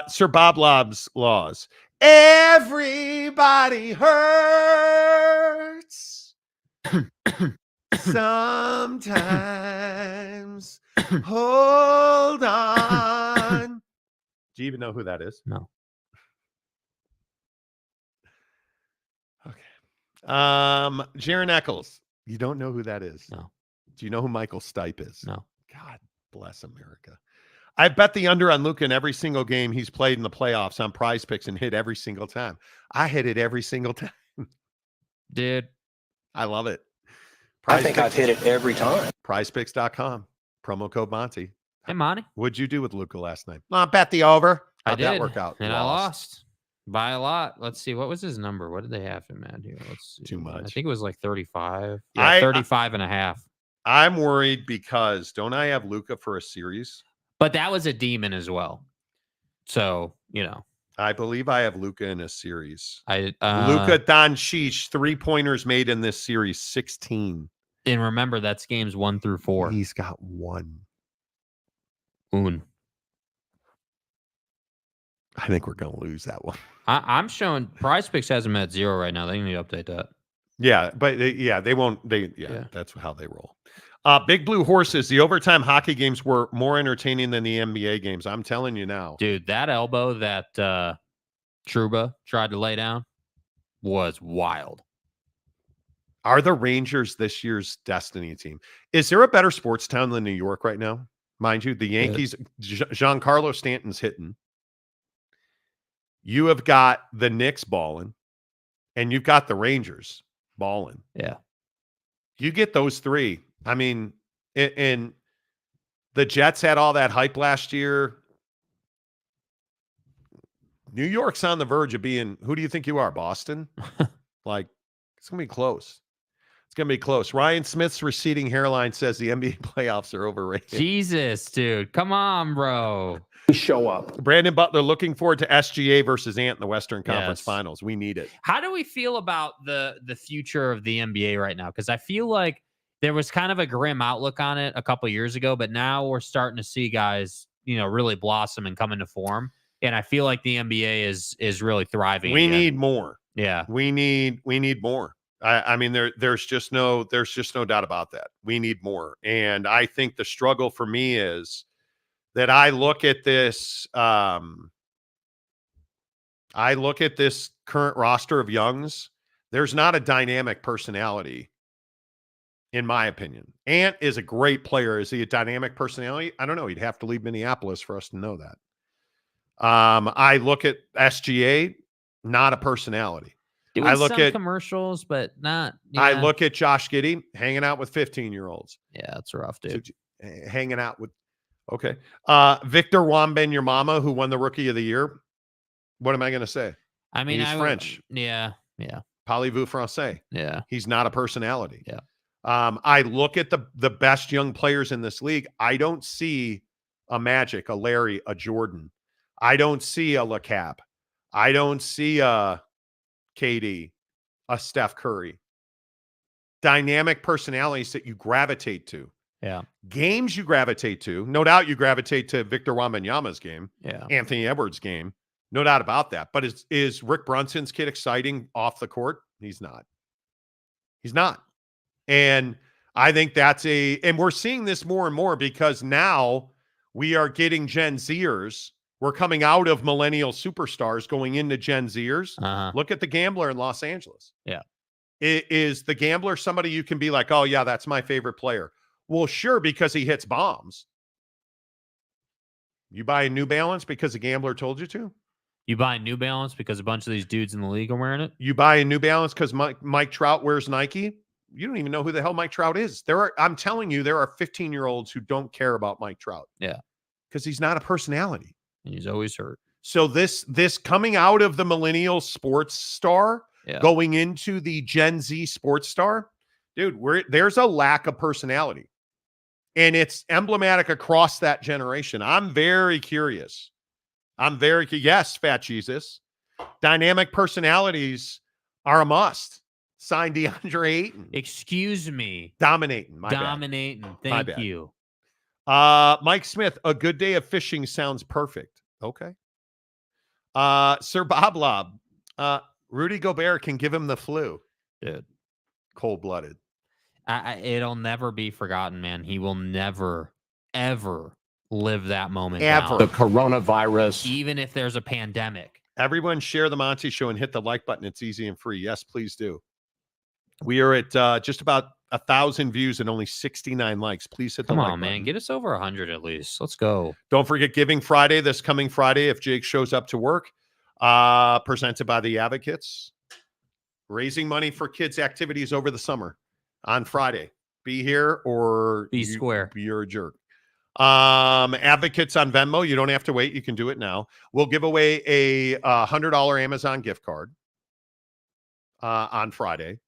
Sir Bob Lobb's laws. Everybody hurts. Sometimes. Hold on. Do you even know who that is? No. Okay. Jaron Eccles. You don't know who that is? No. Do you know who Michael Stipe is? No. God bless America. I bet the under on Luka in every single game he's played in the playoffs on Prize Picks and hit every single time. I hit it every single time. Dude. I love it. I think I've hit it every time. PrizePicks.com. Promo code Monty. Hey, Monty. What'd you do with Luka last night? Bet the over. How'd I did. that work out? And I lost by a lot. Let's see. What was his number? What did they have him at here? Let's see. Too much. I think it was like 35. Yeah, 35 and a half. I'm worried because don't I have Luka for a series? But that was a demon as well. So, I believe I have Luka in a series. Luka Doncic, 3-pointers made in this series, 16. And remember, that's games 1 through 4. He's got 1. Un. I think we're going to lose that one. I'm showing Prize Picks has him at 0 right now. They need to update that. Yeah, but they won't. That's how they roll. Big Blue Horses, the overtime hockey games were more entertaining than the NBA games. I'm telling you now. Dude, that elbow that Trouba tried to lay down was wild. Are the Rangers this year's destiny team? Is there a better sports town than New York right now? Mind you, the Yankees, Giancarlo Stanton's hitting. You have got the Knicks balling, and you've got the Rangers balling. Yeah. You get those three. I mean, and the Jets had all that hype last year. New York's on the verge of being, who do you think you are, Boston? Like, it's going to be close. It's going to be close. Ryan Smith's receding hairline says the NBA playoffs are overrated. Jesus, dude. Come on, bro. Show up. Brandon Butler looking forward to SGA versus Ant in the Western Conference Finals. We need it. How do we feel about the future of the NBA right now? Because I feel like there was kind of a grim outlook on it a couple of years ago, but now we're starting to see guys, really blossom and come into form. And I feel like the NBA is really thriving. We need more. Yeah. We need more. I mean, there's just no doubt about that. We need more. And I think the struggle for me is that I look at this current roster of youngs. There's not a dynamic personality, in my opinion. Ant is a great player. Is he a dynamic personality? I don't know. He'd have to leave Minneapolis for us to know that. I look at SGA, not a personality. Doing I look at commercials, but not. Yeah. I look at Josh Giddey hanging out with 15-year-olds. Yeah, that's rough, dude. Hanging out with. Okay. Victor Wembanyama, who won the Rookie of the Year. What am I going to say? I mean, he's French. Yeah. Parlez-vous français? Yeah. He's not a personality. Yeah. I look at the best young players in this league. I don't see a Magic, a Larry, a Jordan. I don't see a LeCap. I don't see a KD, a Steph Curry. Dynamic personalities that you gravitate to. Yeah. Games you gravitate to. No doubt you gravitate to Victor Wembanyama's game. Yeah. Anthony Edwards' game. No doubt about that. But is Rick Brunson's kid exciting off the court? He's not. He's not. And I think and we're seeing this more and more because now we are getting Gen Zers. We're coming out of millennial superstars going into Gen Zers. Look at the Gambler in Los Angeles. Yeah. Is the Gambler somebody you can be like, oh, yeah, that's my favorite player? Well, sure, because he hits bombs. You buy a New Balance because the Gambler told you to? You buy a New Balance because a bunch of these dudes in the league are wearing it? You buy a New Balance because Mike Trout wears Nike? You don't even know who the hell Mike Trout is. I'm telling you, there are 15-year-olds who don't care about Mike Trout. Yeah. Because he's not a personality. And he's always hurt. So this coming out of the millennial sports star, going into the Gen Z sports star, Dude, there's a lack of personality. And it's emblematic across that generation. I'm very curious. Yes, Fat Jesus. Dynamic personalities are a must. Sign DeAndre Ayton. Excuse me. Dominating. Thank you. Mike Smith, a good day of fishing sounds perfect. Okay. Sir Bob Lob. Rudy Gobert can give him the flu. Dude. Cold-blooded. It'll never be forgotten, man. He will never, ever live that moment Ever. down. The coronavirus. Even if there's a pandemic. Everyone share the Monty Show and hit the like button. It's easy and free. Yes, please do. We are at just about 1,000 views and only 69 likes. Please hit the like button. Come on, man. Get us over 100 at least. Let's go. Don't forget Giving Friday, this coming Friday, if Jake shows up to work. Presented by the Advocates. Raising money for kids' activities over the summer on Friday. Be here or be square. You're a jerk. Advocates on Venmo. You don't have to wait. You can do it now. We'll give away a $100 Amazon gift card on Friday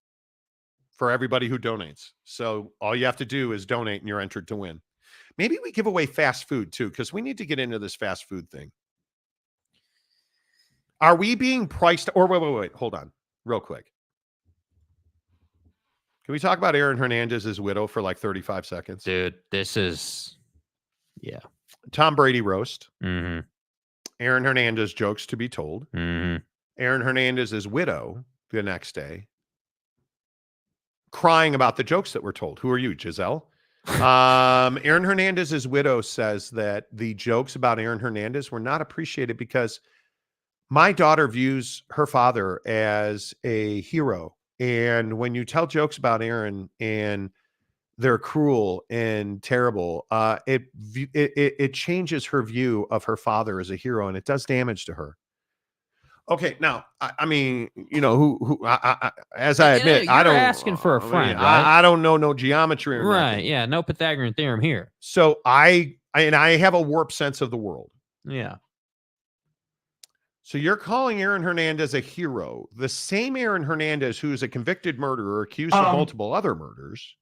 for everybody who donates. So all you have to do is donate and you're entered to win. Maybe we give away fast food too, because we need to get into this fast food thing. Are we being priced? Or wait. Hold on real quick. Can we talk about Aaron Hernandez's widow for like 35 seconds? Dude, this is, yeah. Tom Brady roast. Mm-hmm. Aaron Hernandez jokes to be told. Mm-hmm. Aaron Hernandez's widow the next day crying about the jokes that were told. Who are you, Giselle? Aaron Hernandez's widow says that the jokes about Aaron Hernandez were not appreciated because my daughter views her father as a hero. And when you tell jokes about Aaron and they're cruel and terrible, it changes her view of her father as a hero, and it does damage to her. Okay, now I mean, you know, as I admit, I don't asking for a friend. I don't know no geometry, or right? nothing. Yeah, no Pythagorean theorem here. So I have a warped sense of the world. Yeah. So you're calling Aaron Hernandez a hero, the same Aaron Hernandez who is a convicted murderer, accused of multiple other murders,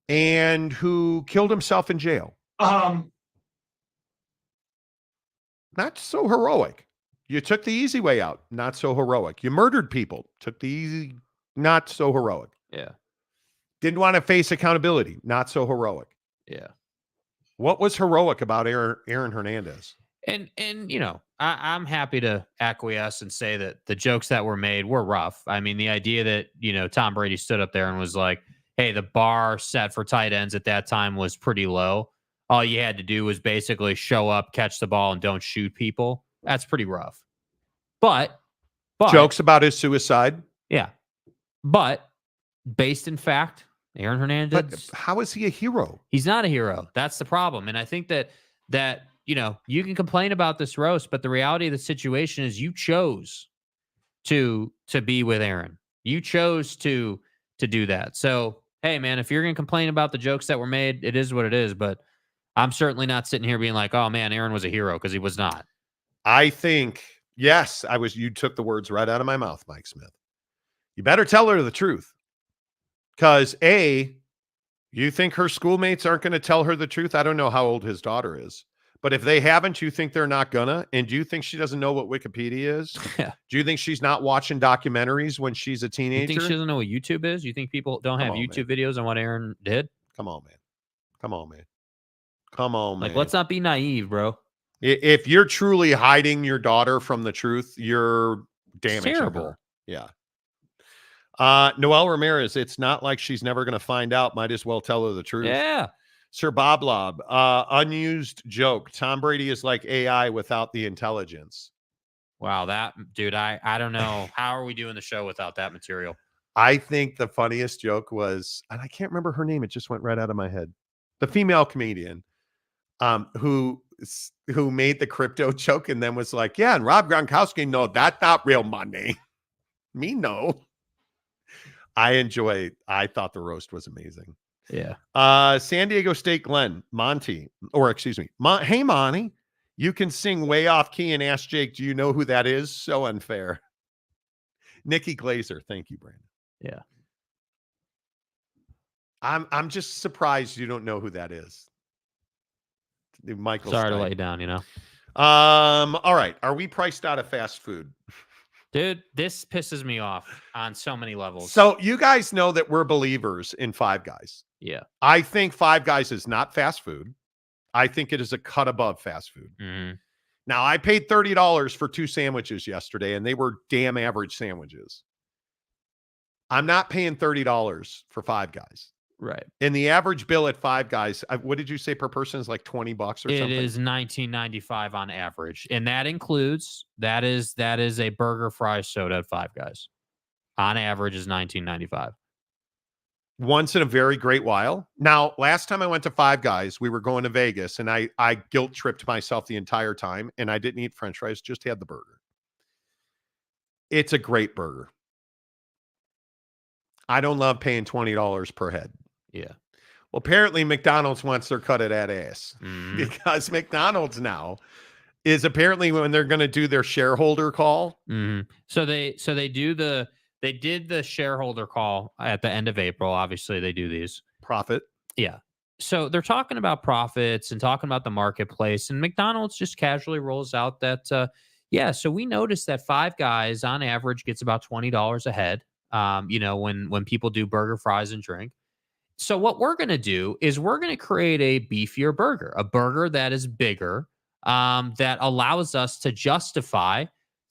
and who killed himself in jail. Not so heroic. You took the easy way out. Not so heroic. You murdered people. Took the easy, not so heroic. Yeah. Didn't want to face accountability. Not so heroic. Yeah. What was heroic about Aaron Hernandez? And you know, I'm happy to acquiesce and say that the jokes that were made were rough. I mean, the idea that, you know, Tom Brady stood up there and was like, hey, the bar set for tight ends at that time was pretty low. All you had to do was basically show up, catch the ball, and don't shoot people. That's pretty rough. But jokes about his suicide. Yeah. But based in fact, Aaron Hernandez. But how is he a hero? He's not a hero. That's the problem. And I think that you know, you can complain about this roast, but the reality of the situation is you chose to be with Aaron. You chose to do that. So, hey, man, if you're going to complain about the jokes that were made, it is what it is. But I'm certainly not sitting here being like, oh, man, Aaron was a hero, because he was not. I think, yes, you took the words right out of my mouth, Mike Smith. You better tell her the truth. Because, A, you think her schoolmates aren't going to tell her the truth? I don't know how old his daughter is. But if they haven't, you think they're not gonna? And do you think she doesn't know what Wikipedia is? Yeah. Do you think she's not watching documentaries when she's a teenager? You think she doesn't know what YouTube is? You think people don't have YouTube videos on what Aaron did? Come on, man. Come on, man. Come on, man. Like, let's not be naive, bro. If you're truly hiding your daughter from the truth, you're damaging her. Yeah. Noel Ramirez, it's not like she's never going to find out. Might as well tell her the truth. Yeah. Sir Bob Lob, unused joke. Tom Brady is like AI without the intelligence. Wow, that dude, I don't know. How are we doing the show without that material? I think the funniest joke was, and I can't remember her name. It just went right out of my head. The female comedian who made the crypto joke and then was like, yeah, and Rob Gronkowski, no, that's not real money. Me, no. I thought the roast was amazing. Yeah. San Diego State Glenn, Monty, or excuse me. Hey, Monty, you can sing way off key and ask Jake, do you know who that is? So unfair. Nikki Glazer. Thank you, Brandon. Yeah. I'm just surprised you don't know who that is. Michael. Sorry Stein. to let you down, you know. All right. Are we priced out of fast food? Dude, this pisses me off on so many levels. So you guys know that we're believers in Five Guys. Yeah. I think Five Guys is not fast food. I think it is a cut above fast food. Mm-hmm. Now, I paid $30 for 2 sandwiches yesterday, and they were damn average sandwiches. I'm not paying $30 for Five Guys. Right. And the average bill at Five Guys, what did you say per person is like $20 or something? It is $19.95 on average. And that includes, that is a burger, fries, soda at Five Guys. On average is $19.95. Once in a very great while. Now, last time I went to Five Guys, we were going to Vegas, and I guilt tripped myself the entire time, and I didn't eat French fries, just had the burger. It's a great burger. I don't love paying $20 per head. Yeah. Well, apparently McDonald's wants their cut of that ass because McDonald's now is apparently when they're going to do their shareholder call. So they did the shareholder call at the end of April. Obviously, they do these. Profit. Yeah. So they're talking about profits and talking about the marketplace, and McDonald's just casually rolls out that, so we noticed that Five Guys on average gets about $20 a head, when people do burger, fries, and drink. So what we're going to do is we're going to create a beefier burger, a burger that is bigger, that allows us to justify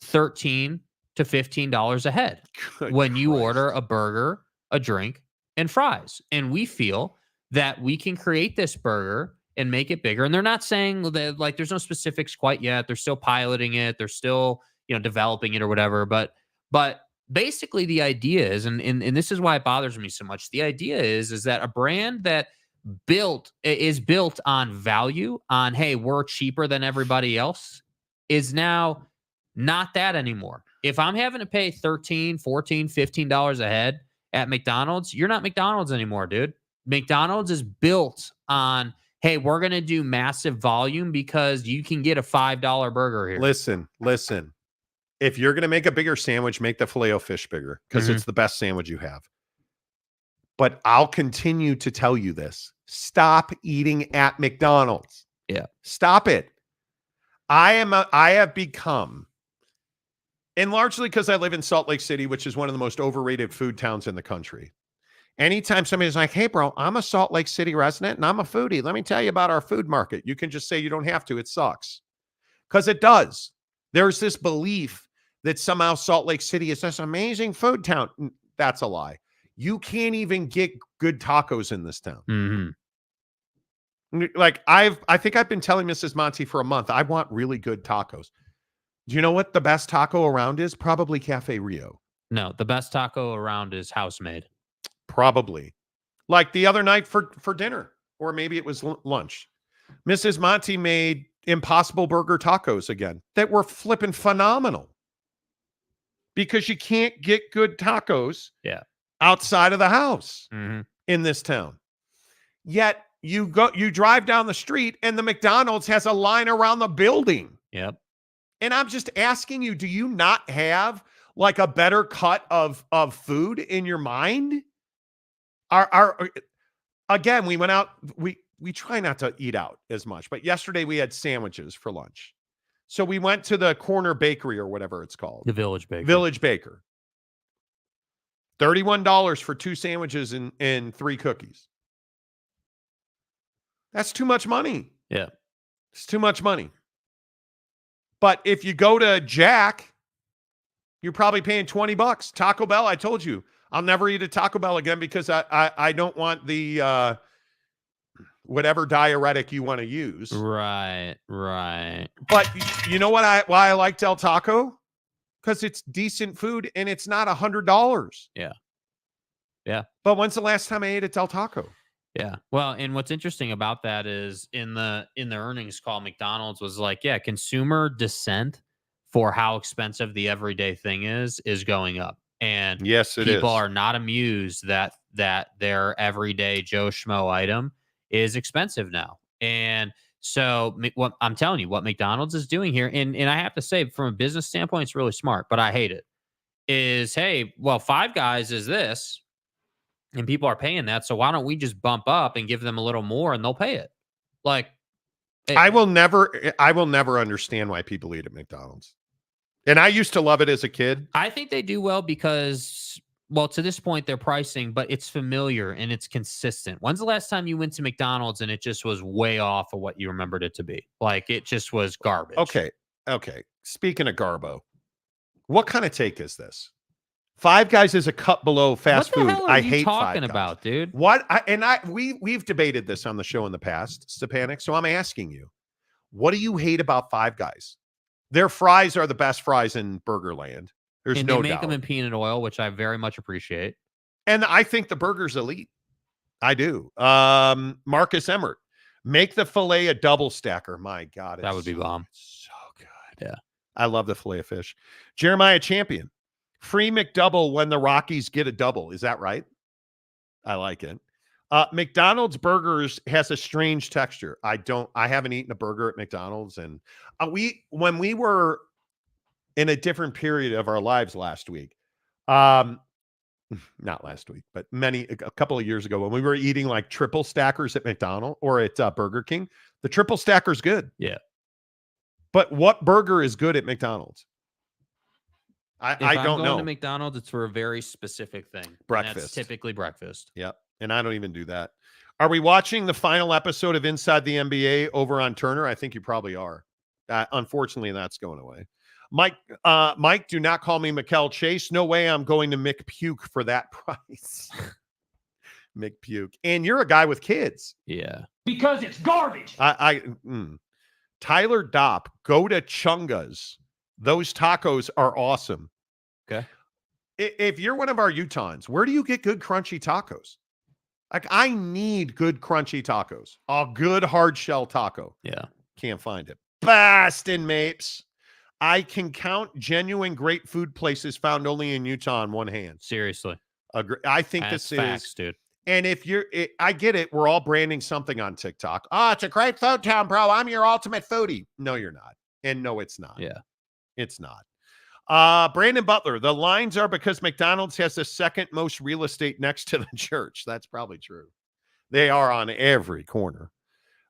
$13 to $15 a head when you order a burger, a drink, and fries. And we feel that we can create this burger and make it bigger. And they're not saying that, like, there's no specifics quite yet. They're still piloting it. They're still, developing it or whatever. But basically the idea is, and this is why it bothers me so much. The idea is that a brand that is built on value, on, hey, we're cheaper than everybody else, is now not that anymore. If I'm having to pay $13, $14, $15 a head at McDonald's, you're not McDonald's anymore, dude. McDonald's is built on, hey, we're going to do massive volume because you can get a $5 burger here. Listen. If you're going to make a bigger sandwich, make the Filet-O-Fish bigger because it's the best sandwich you have. But I'll continue to tell you this. Stop eating at McDonald's. Yeah. Stop it. I have become, and largely because I live in Salt Lake City, which is one of the most overrated food towns in the country. Anytime somebody's like, hey, bro, I'm a Salt Lake City resident and I'm a foodie. Let me tell you about our food market. You can just say you don't have to. It sucks. Because it does. There's this belief that somehow Salt Lake City is this amazing food town. That's a lie. You can't even get good tacos in this town. Like I think I've been telling Mrs. Monty for a month, I want really good tacos. Do you know what the best taco around is? Probably Cafe Rio. No, the best taco around is house made. Probably. Like the other night for dinner, or maybe it was lunch. Mrs. Monty made Impossible Burger tacos again that were flipping phenomenal. Because you can't get good tacos outside of the house in this town. Yet you drive down the street and the McDonald's has a line around the building. Yep. And I'm just asking you, do you not have like a better cut of food in your mind? Again, we went out, we try not to eat out as much, but yesterday we had sandwiches for lunch. So we went to the corner bakery or whatever it's called. The Village Baker. Village Baker. $31 for 2 sandwiches and 3 cookies. That's too much money. Yeah. It's too much money. But if you go to Jack, you're probably paying $20. Taco Bell, I told you, I'll never eat a Taco Bell again because I don't want the whatever diuretic you want to use. Right. But you know why I like Del Taco? Because it's decent food and it's not $100. Yeah. But when's the last time I ate at Del Taco? Yeah. Well, and what's interesting about that is in the earnings call, McDonald's was like, consumer dissent for how expensive the everyday thing is going up. And yes, people are not amused that their everyday Joe Schmo item is expensive now. And so what I'm telling you, what McDonald's is doing here, and I have to say, from a business standpoint, it's really smart, but I hate it, is, hey, well, Five Guys is this, and people are paying that. So why don't we just bump up and give them a little more, and they'll pay it? Like, I will never understand why people eat at McDonald's. And I used to love it as a kid. I think they do well because, well, to this point, they're pricing, but it's familiar and it's consistent. When's the last time you went to McDonald's and it just was way off of what you remembered it to be? Like, it just was garbage. Okay. Speaking of Garbo, what kind of take is this? Five Guys is a cut below fast food. I hate talking Five Guys. About, dude. We've debated this on the show in the past, Stepanik. So I'm asking you, what do you hate about Five Guys? Their fries are the best fries in Burgerland. There's and no they make doubt. them in peanut oil, which I very much appreciate. And I think the burger's elite. I do. Marcus Emmert, make the filet a double stacker. My God, that would be bomb. So good. Yeah, I love the filet of fish. Jeremiah Champion, free McDouble when the Rockies get a double. Is that right? I like it. McDonald's burgers has a strange texture. I haven't eaten a burger at McDonald's, and when we were in a different period of our lives last week, not last week, but a couple of years ago, when we were eating like triple stackers at McDonald's or at Burger King, the triple stacker's good. Yeah. But what burger is good at McDonald's? I don't know. If I'm going to McDonald's, it's for a very specific thing. Breakfast. That's typically breakfast. Yep. And I don't even do that. Are we watching the final episode of Inside the NBA over on Turner? I think you probably are. Unfortunately, that's going away. Mike, do not call me Mikkel Chase. No way I'm going to McPuke for that price. McPuke. And you're a guy with kids. Yeah. Because it's garbage. Tyler Dopp, go to Chunga's. Those tacos are awesome. Okay. If you're one of our Utahns, where do you get good crunchy tacos? Like, I need good crunchy tacos. A good hard shell taco. Yeah. Can't find it. Boston Mapes. I can count genuine great food places found only in Utah on one hand. Seriously. I think That's this facts, is. dude. And if I get it. We're all branding something on TikTok. It's a great food town, bro. I'm your ultimate foodie. No, you're not. And no, it's not. Yeah. It's not. Brandon Butler, the lines are because McDonald's has the second most real estate next to the church. That's probably true. They are on every corner.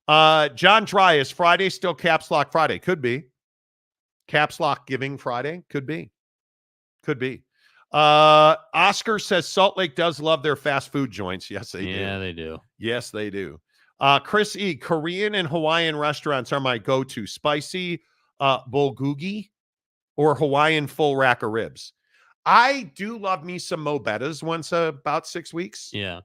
John Dry, is Friday still Caps Lock Friday? Could be. Caps Lock Giving Friday? Could be. Could be. Oscar says Salt Lake does love their fast food joints. Yes, they do. Yeah, they do. Yes, they do. Chris E., Korean and Hawaiian restaurants are my go-to. Spicy bulgogi or Hawaiian full rack of ribs. I do love me some Mo Bettas once about 6 weeks. Yeah.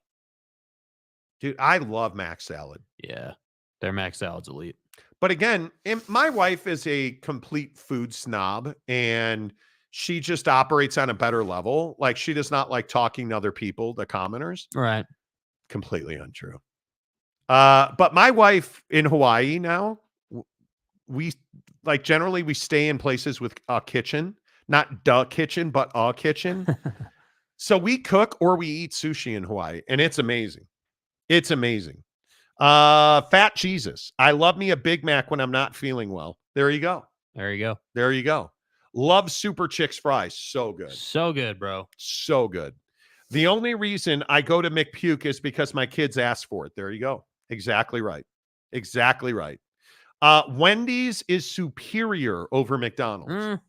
Dude, I love mac salad. Yeah. Their mac salad's elite. But again, my wife is a complete food snob, and she just operates on a better level. Like, she does not like talking to other people, the commoners. Right. Completely untrue. But my wife in Hawaii now, we generally we stay in places with a kitchen, not the kitchen, but a kitchen. So we cook or we eat sushi in Hawaii, and it's amazing. It's amazing. Fat Jesus. I love me a Big Mac when I'm not feeling well. There you go. There you go. There you go. Love Super Chicks fries. So good. So good, bro. So good. The only reason I go to McPuke is because my kids ask for it. There you go. Exactly right. Exactly right. Wendy's is superior over McDonald's.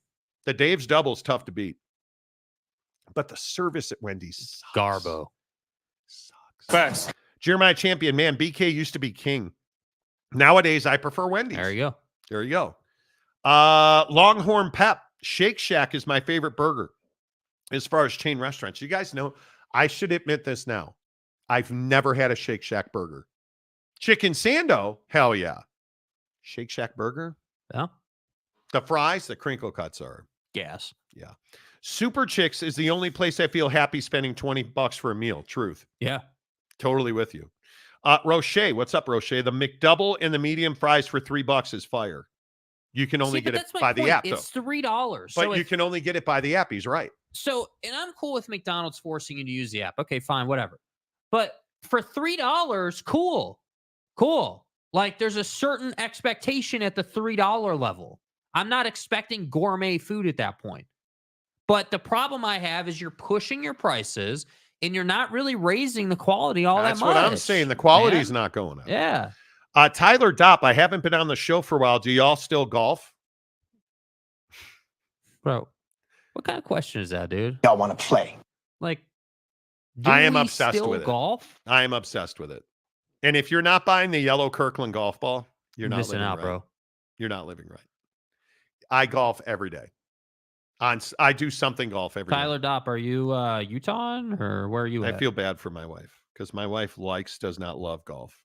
The Dave's Double's tough to beat. But the service at Wendy's sucks. Garbo. Sucks. Facts. Jeremiah Champion, man, BK used to be king. Nowadays, I prefer Wendy's. There you go. There you go. Longhorn Pep. Shake Shack is my favorite burger as far as chain restaurants. You guys know, I should admit this now. I've never had a Shake Shack burger. Chicken Sando, hell yeah. Shake Shack burger? Yeah. The fries, the crinkle cuts are gas. Yeah. Super Chicks is the only place I feel happy spending $20 for a meal. Truth. Yeah. Totally with you. Roche, what's up, Roche? The McDouble and the medium fries for $3 is fire. You can only get it by the app, though. It's $3. But you can only get it by the app. He's right. So, and I'm cool with McDonald's forcing you to use the app. Okay, fine, whatever. But for $3, cool. Cool. Like, there's a certain expectation at the $3 level. I'm not expecting gourmet food at that point. But the problem I have is you're pushing your prices and you're not really raising the quality all that much. That's what I'm saying. The quality's not going up. Yeah. Tyler Dopp, I haven't been on the show for a while. Do y'all still golf? Bro, what kind of question is that, dude? Y'all want to play. Like, I am obsessed with golf? I am obsessed with it. And if you're not buying the yellow Kirkland golf ball, you're not missing living out, right. bro. You're not living right. I golf every day. I do something golf every day. Tyler Dopp, are you Utah or where are you at? I feel bad for my wife because my wife does not love golf.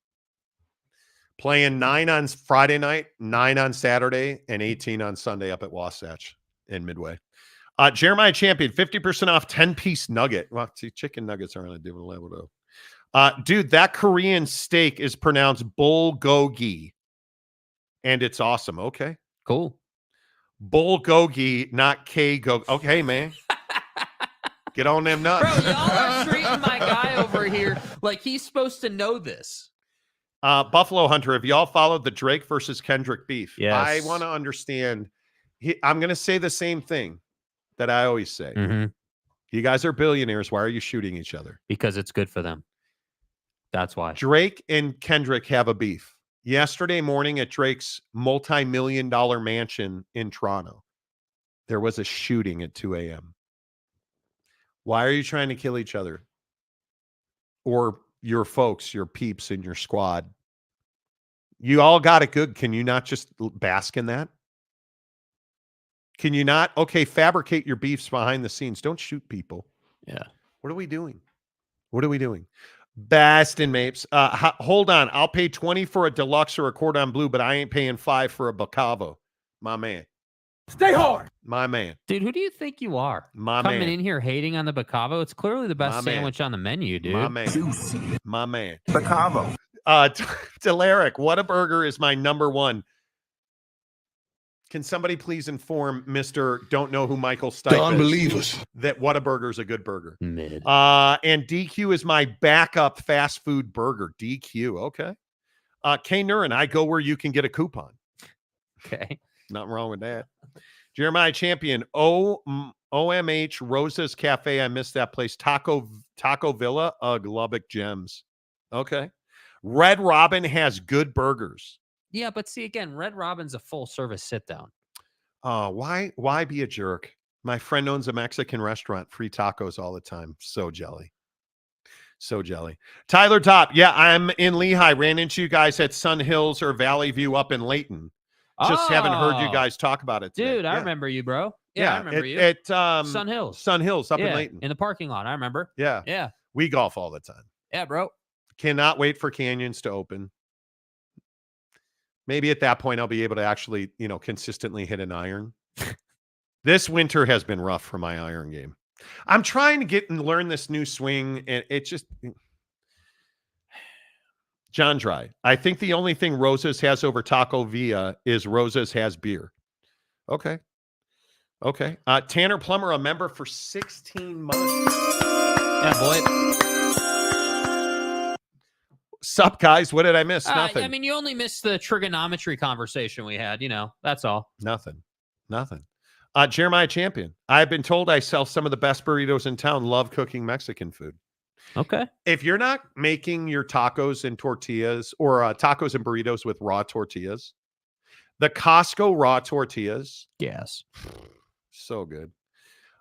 Playing 9 on Friday night, 9 on Saturday, and 18 on Sunday up at Wasatch in Midway. Jeremiah Champion, 50% off 10-piece nugget. Well, see, chicken nuggets are on a different level, though. Dude, that Korean steak is pronounced bulgogi, and it's awesome. Okay. Cool. Bulgogi, not K-go. Okay, man. Get on them nuts. Bro, y'all are treating my guy over here like he's supposed to know this. Buffalo Hunter, have y'all followed the Drake versus Kendrick beef? Yes. I want to understand. I'm going to say the same thing that I always say. Mm-hmm. You guys are billionaires. Why are you shooting each other? Because it's good for them. That's why. Drake and Kendrick have a beef. Yesterday morning at Drake's multi-million-dollar mansion in Toronto, there was a shooting at 2 a.m. Why are you trying to kill each other? Or your folks, your peeps in your squad? You all got it good. Can you not just bask in that? Can you not? Okay, fabricate your beefs behind the scenes. Don't shoot people. Yeah. What are we doing? What are we doing? Bastin Mapes. Hold on. I'll pay 20 for a deluxe or a cordon bleu, but I ain't paying 5 for a Bacavo. My man. Stay hard. My man. Dude, who do you think you are? My Coming man. in here hating on the Bacavo? It's clearly the best My man. sandwich on the menu, dude. My man. My man. Bacavo. Delaric, Whataburger is my number one. Can somebody please inform Mr. Don't Know Who Michael Stipe The unbelievers. is that Whataburger is a good burger? Mid. And DQ is my backup fast food burger. DQ, okay. K Nurin, I go where you can get a coupon. Okay. Nothing wrong with that. Jeremiah Champion, OMH Rosa's Cafe. I missed that place. Taco Villa, Lubbock Gems. Okay. Red Robin has good burgers. Yeah, but see, again, Red Robin's a full-service sit-down. Why be a jerk? My friend owns a Mexican restaurant. Free tacos all the time. So jelly. So jelly. Tyler Top. Yeah, I'm in Lehigh. Ran into you guys at Sun Hills or Valley View up in Layton. Just haven't heard you guys talk about it today. Dude, I remember you, bro. Yeah, I remember you. At Sun Hills. Sun Hills up in Layton. In the parking lot, I remember. Yeah. Yeah. We golf all the time. Yeah, bro. Cannot wait for Canyons to open. Maybe at that point I'll be able to actually, consistently hit an iron. This winter has been rough for my iron game. I'm trying to get and learn this new swing, and it just John Dry. I think the only thing Rosas has over Taco Villa is Rosas has beer. Okay. Tanner Plummer, a member for 16 months. Yeah, boy. Sup, guys? What did I miss? Nothing. I mean, you only missed the trigonometry conversation we had. That's all. Nothing. Jeremiah Champion. I've been told I sell some of the best burritos in town. Love cooking Mexican food. Okay. If you're not making your tacos and tortillas or tacos and burritos with raw tortillas, the Costco raw tortillas. Yes. So good.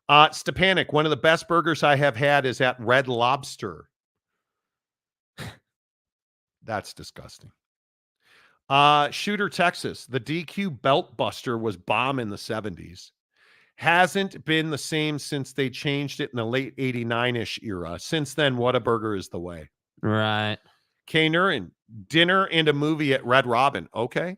Stepanik, one of the best burgers I have had is at Red Lobster. That's disgusting. Shooter, Texas. The DQ Belt Buster was bomb in the 70s. Hasn't been the same since they changed it in the late 89-ish era. Since then, Whataburger is the way. Right. K Nurin, dinner and a movie at Red Robin. Okay.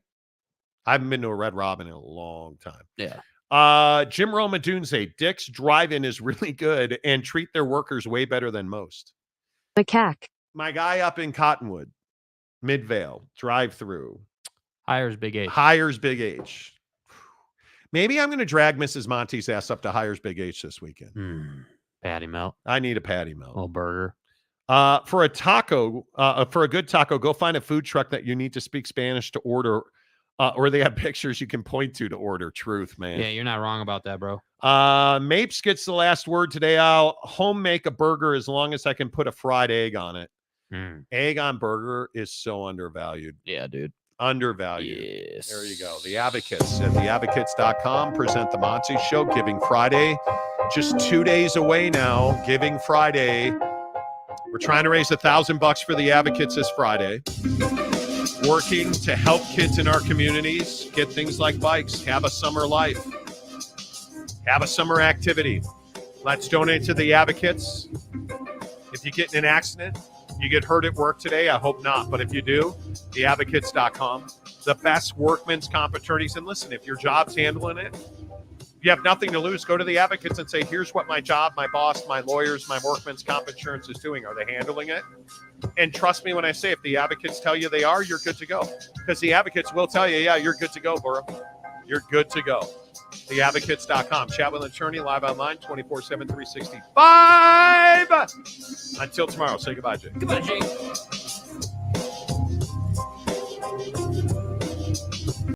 I haven't been to a Red Robin in a long time. Yeah. Jim Roma Dunze, Dick's Drive-In is really good and treat their workers way better than most. Macaque. My guy up in Cottonwood, Midvale, drive-through. Hires Big H. Maybe I'm going to drag Mrs. Monty's ass up to Hires Big H this weekend. Patty melt. I need a patty melt. Little burger. For a taco, for a good taco, go find a food truck that you need to speak Spanish to order Or they have pictures you can point to order. Truth, man. Yeah, you're not wrong about that, bro. Mapes gets the last word today. I'll home make a burger as long as I can put a fried egg on it. Egg on burger is so undervalued. Yeah, dude. Undervalued. Yes. There you go. The Advocates at theadvocates.com present the Monty Show. Giving Friday, just 2 days away now. Giving Friday. We're trying to raise $1,000 for the Advocates this Friday. Working to help kids in our communities get things like bikes, have a summer life, have a summer activity. Let's donate to the Advocates. If you get in an accident, you get hurt at work today, I hope not. But if you do, theadvocates.com, the best workman's comp attorneys. And listen, if your job's handling it, you have nothing to lose. Go to the Advocates and say, here's what my job, my boss, my lawyers, my workman's comp insurance is doing. Are they handling it? And trust me when I say, if the Advocates tell you they are, you're good to go. Because the Advocates will tell you, yeah, you're good to go, bro. You're good to go. Theadvocates.com. Chat with an attorney live online 24/7, 365. Until tomorrow. Say goodbye, Jay. Goodbye, Jay.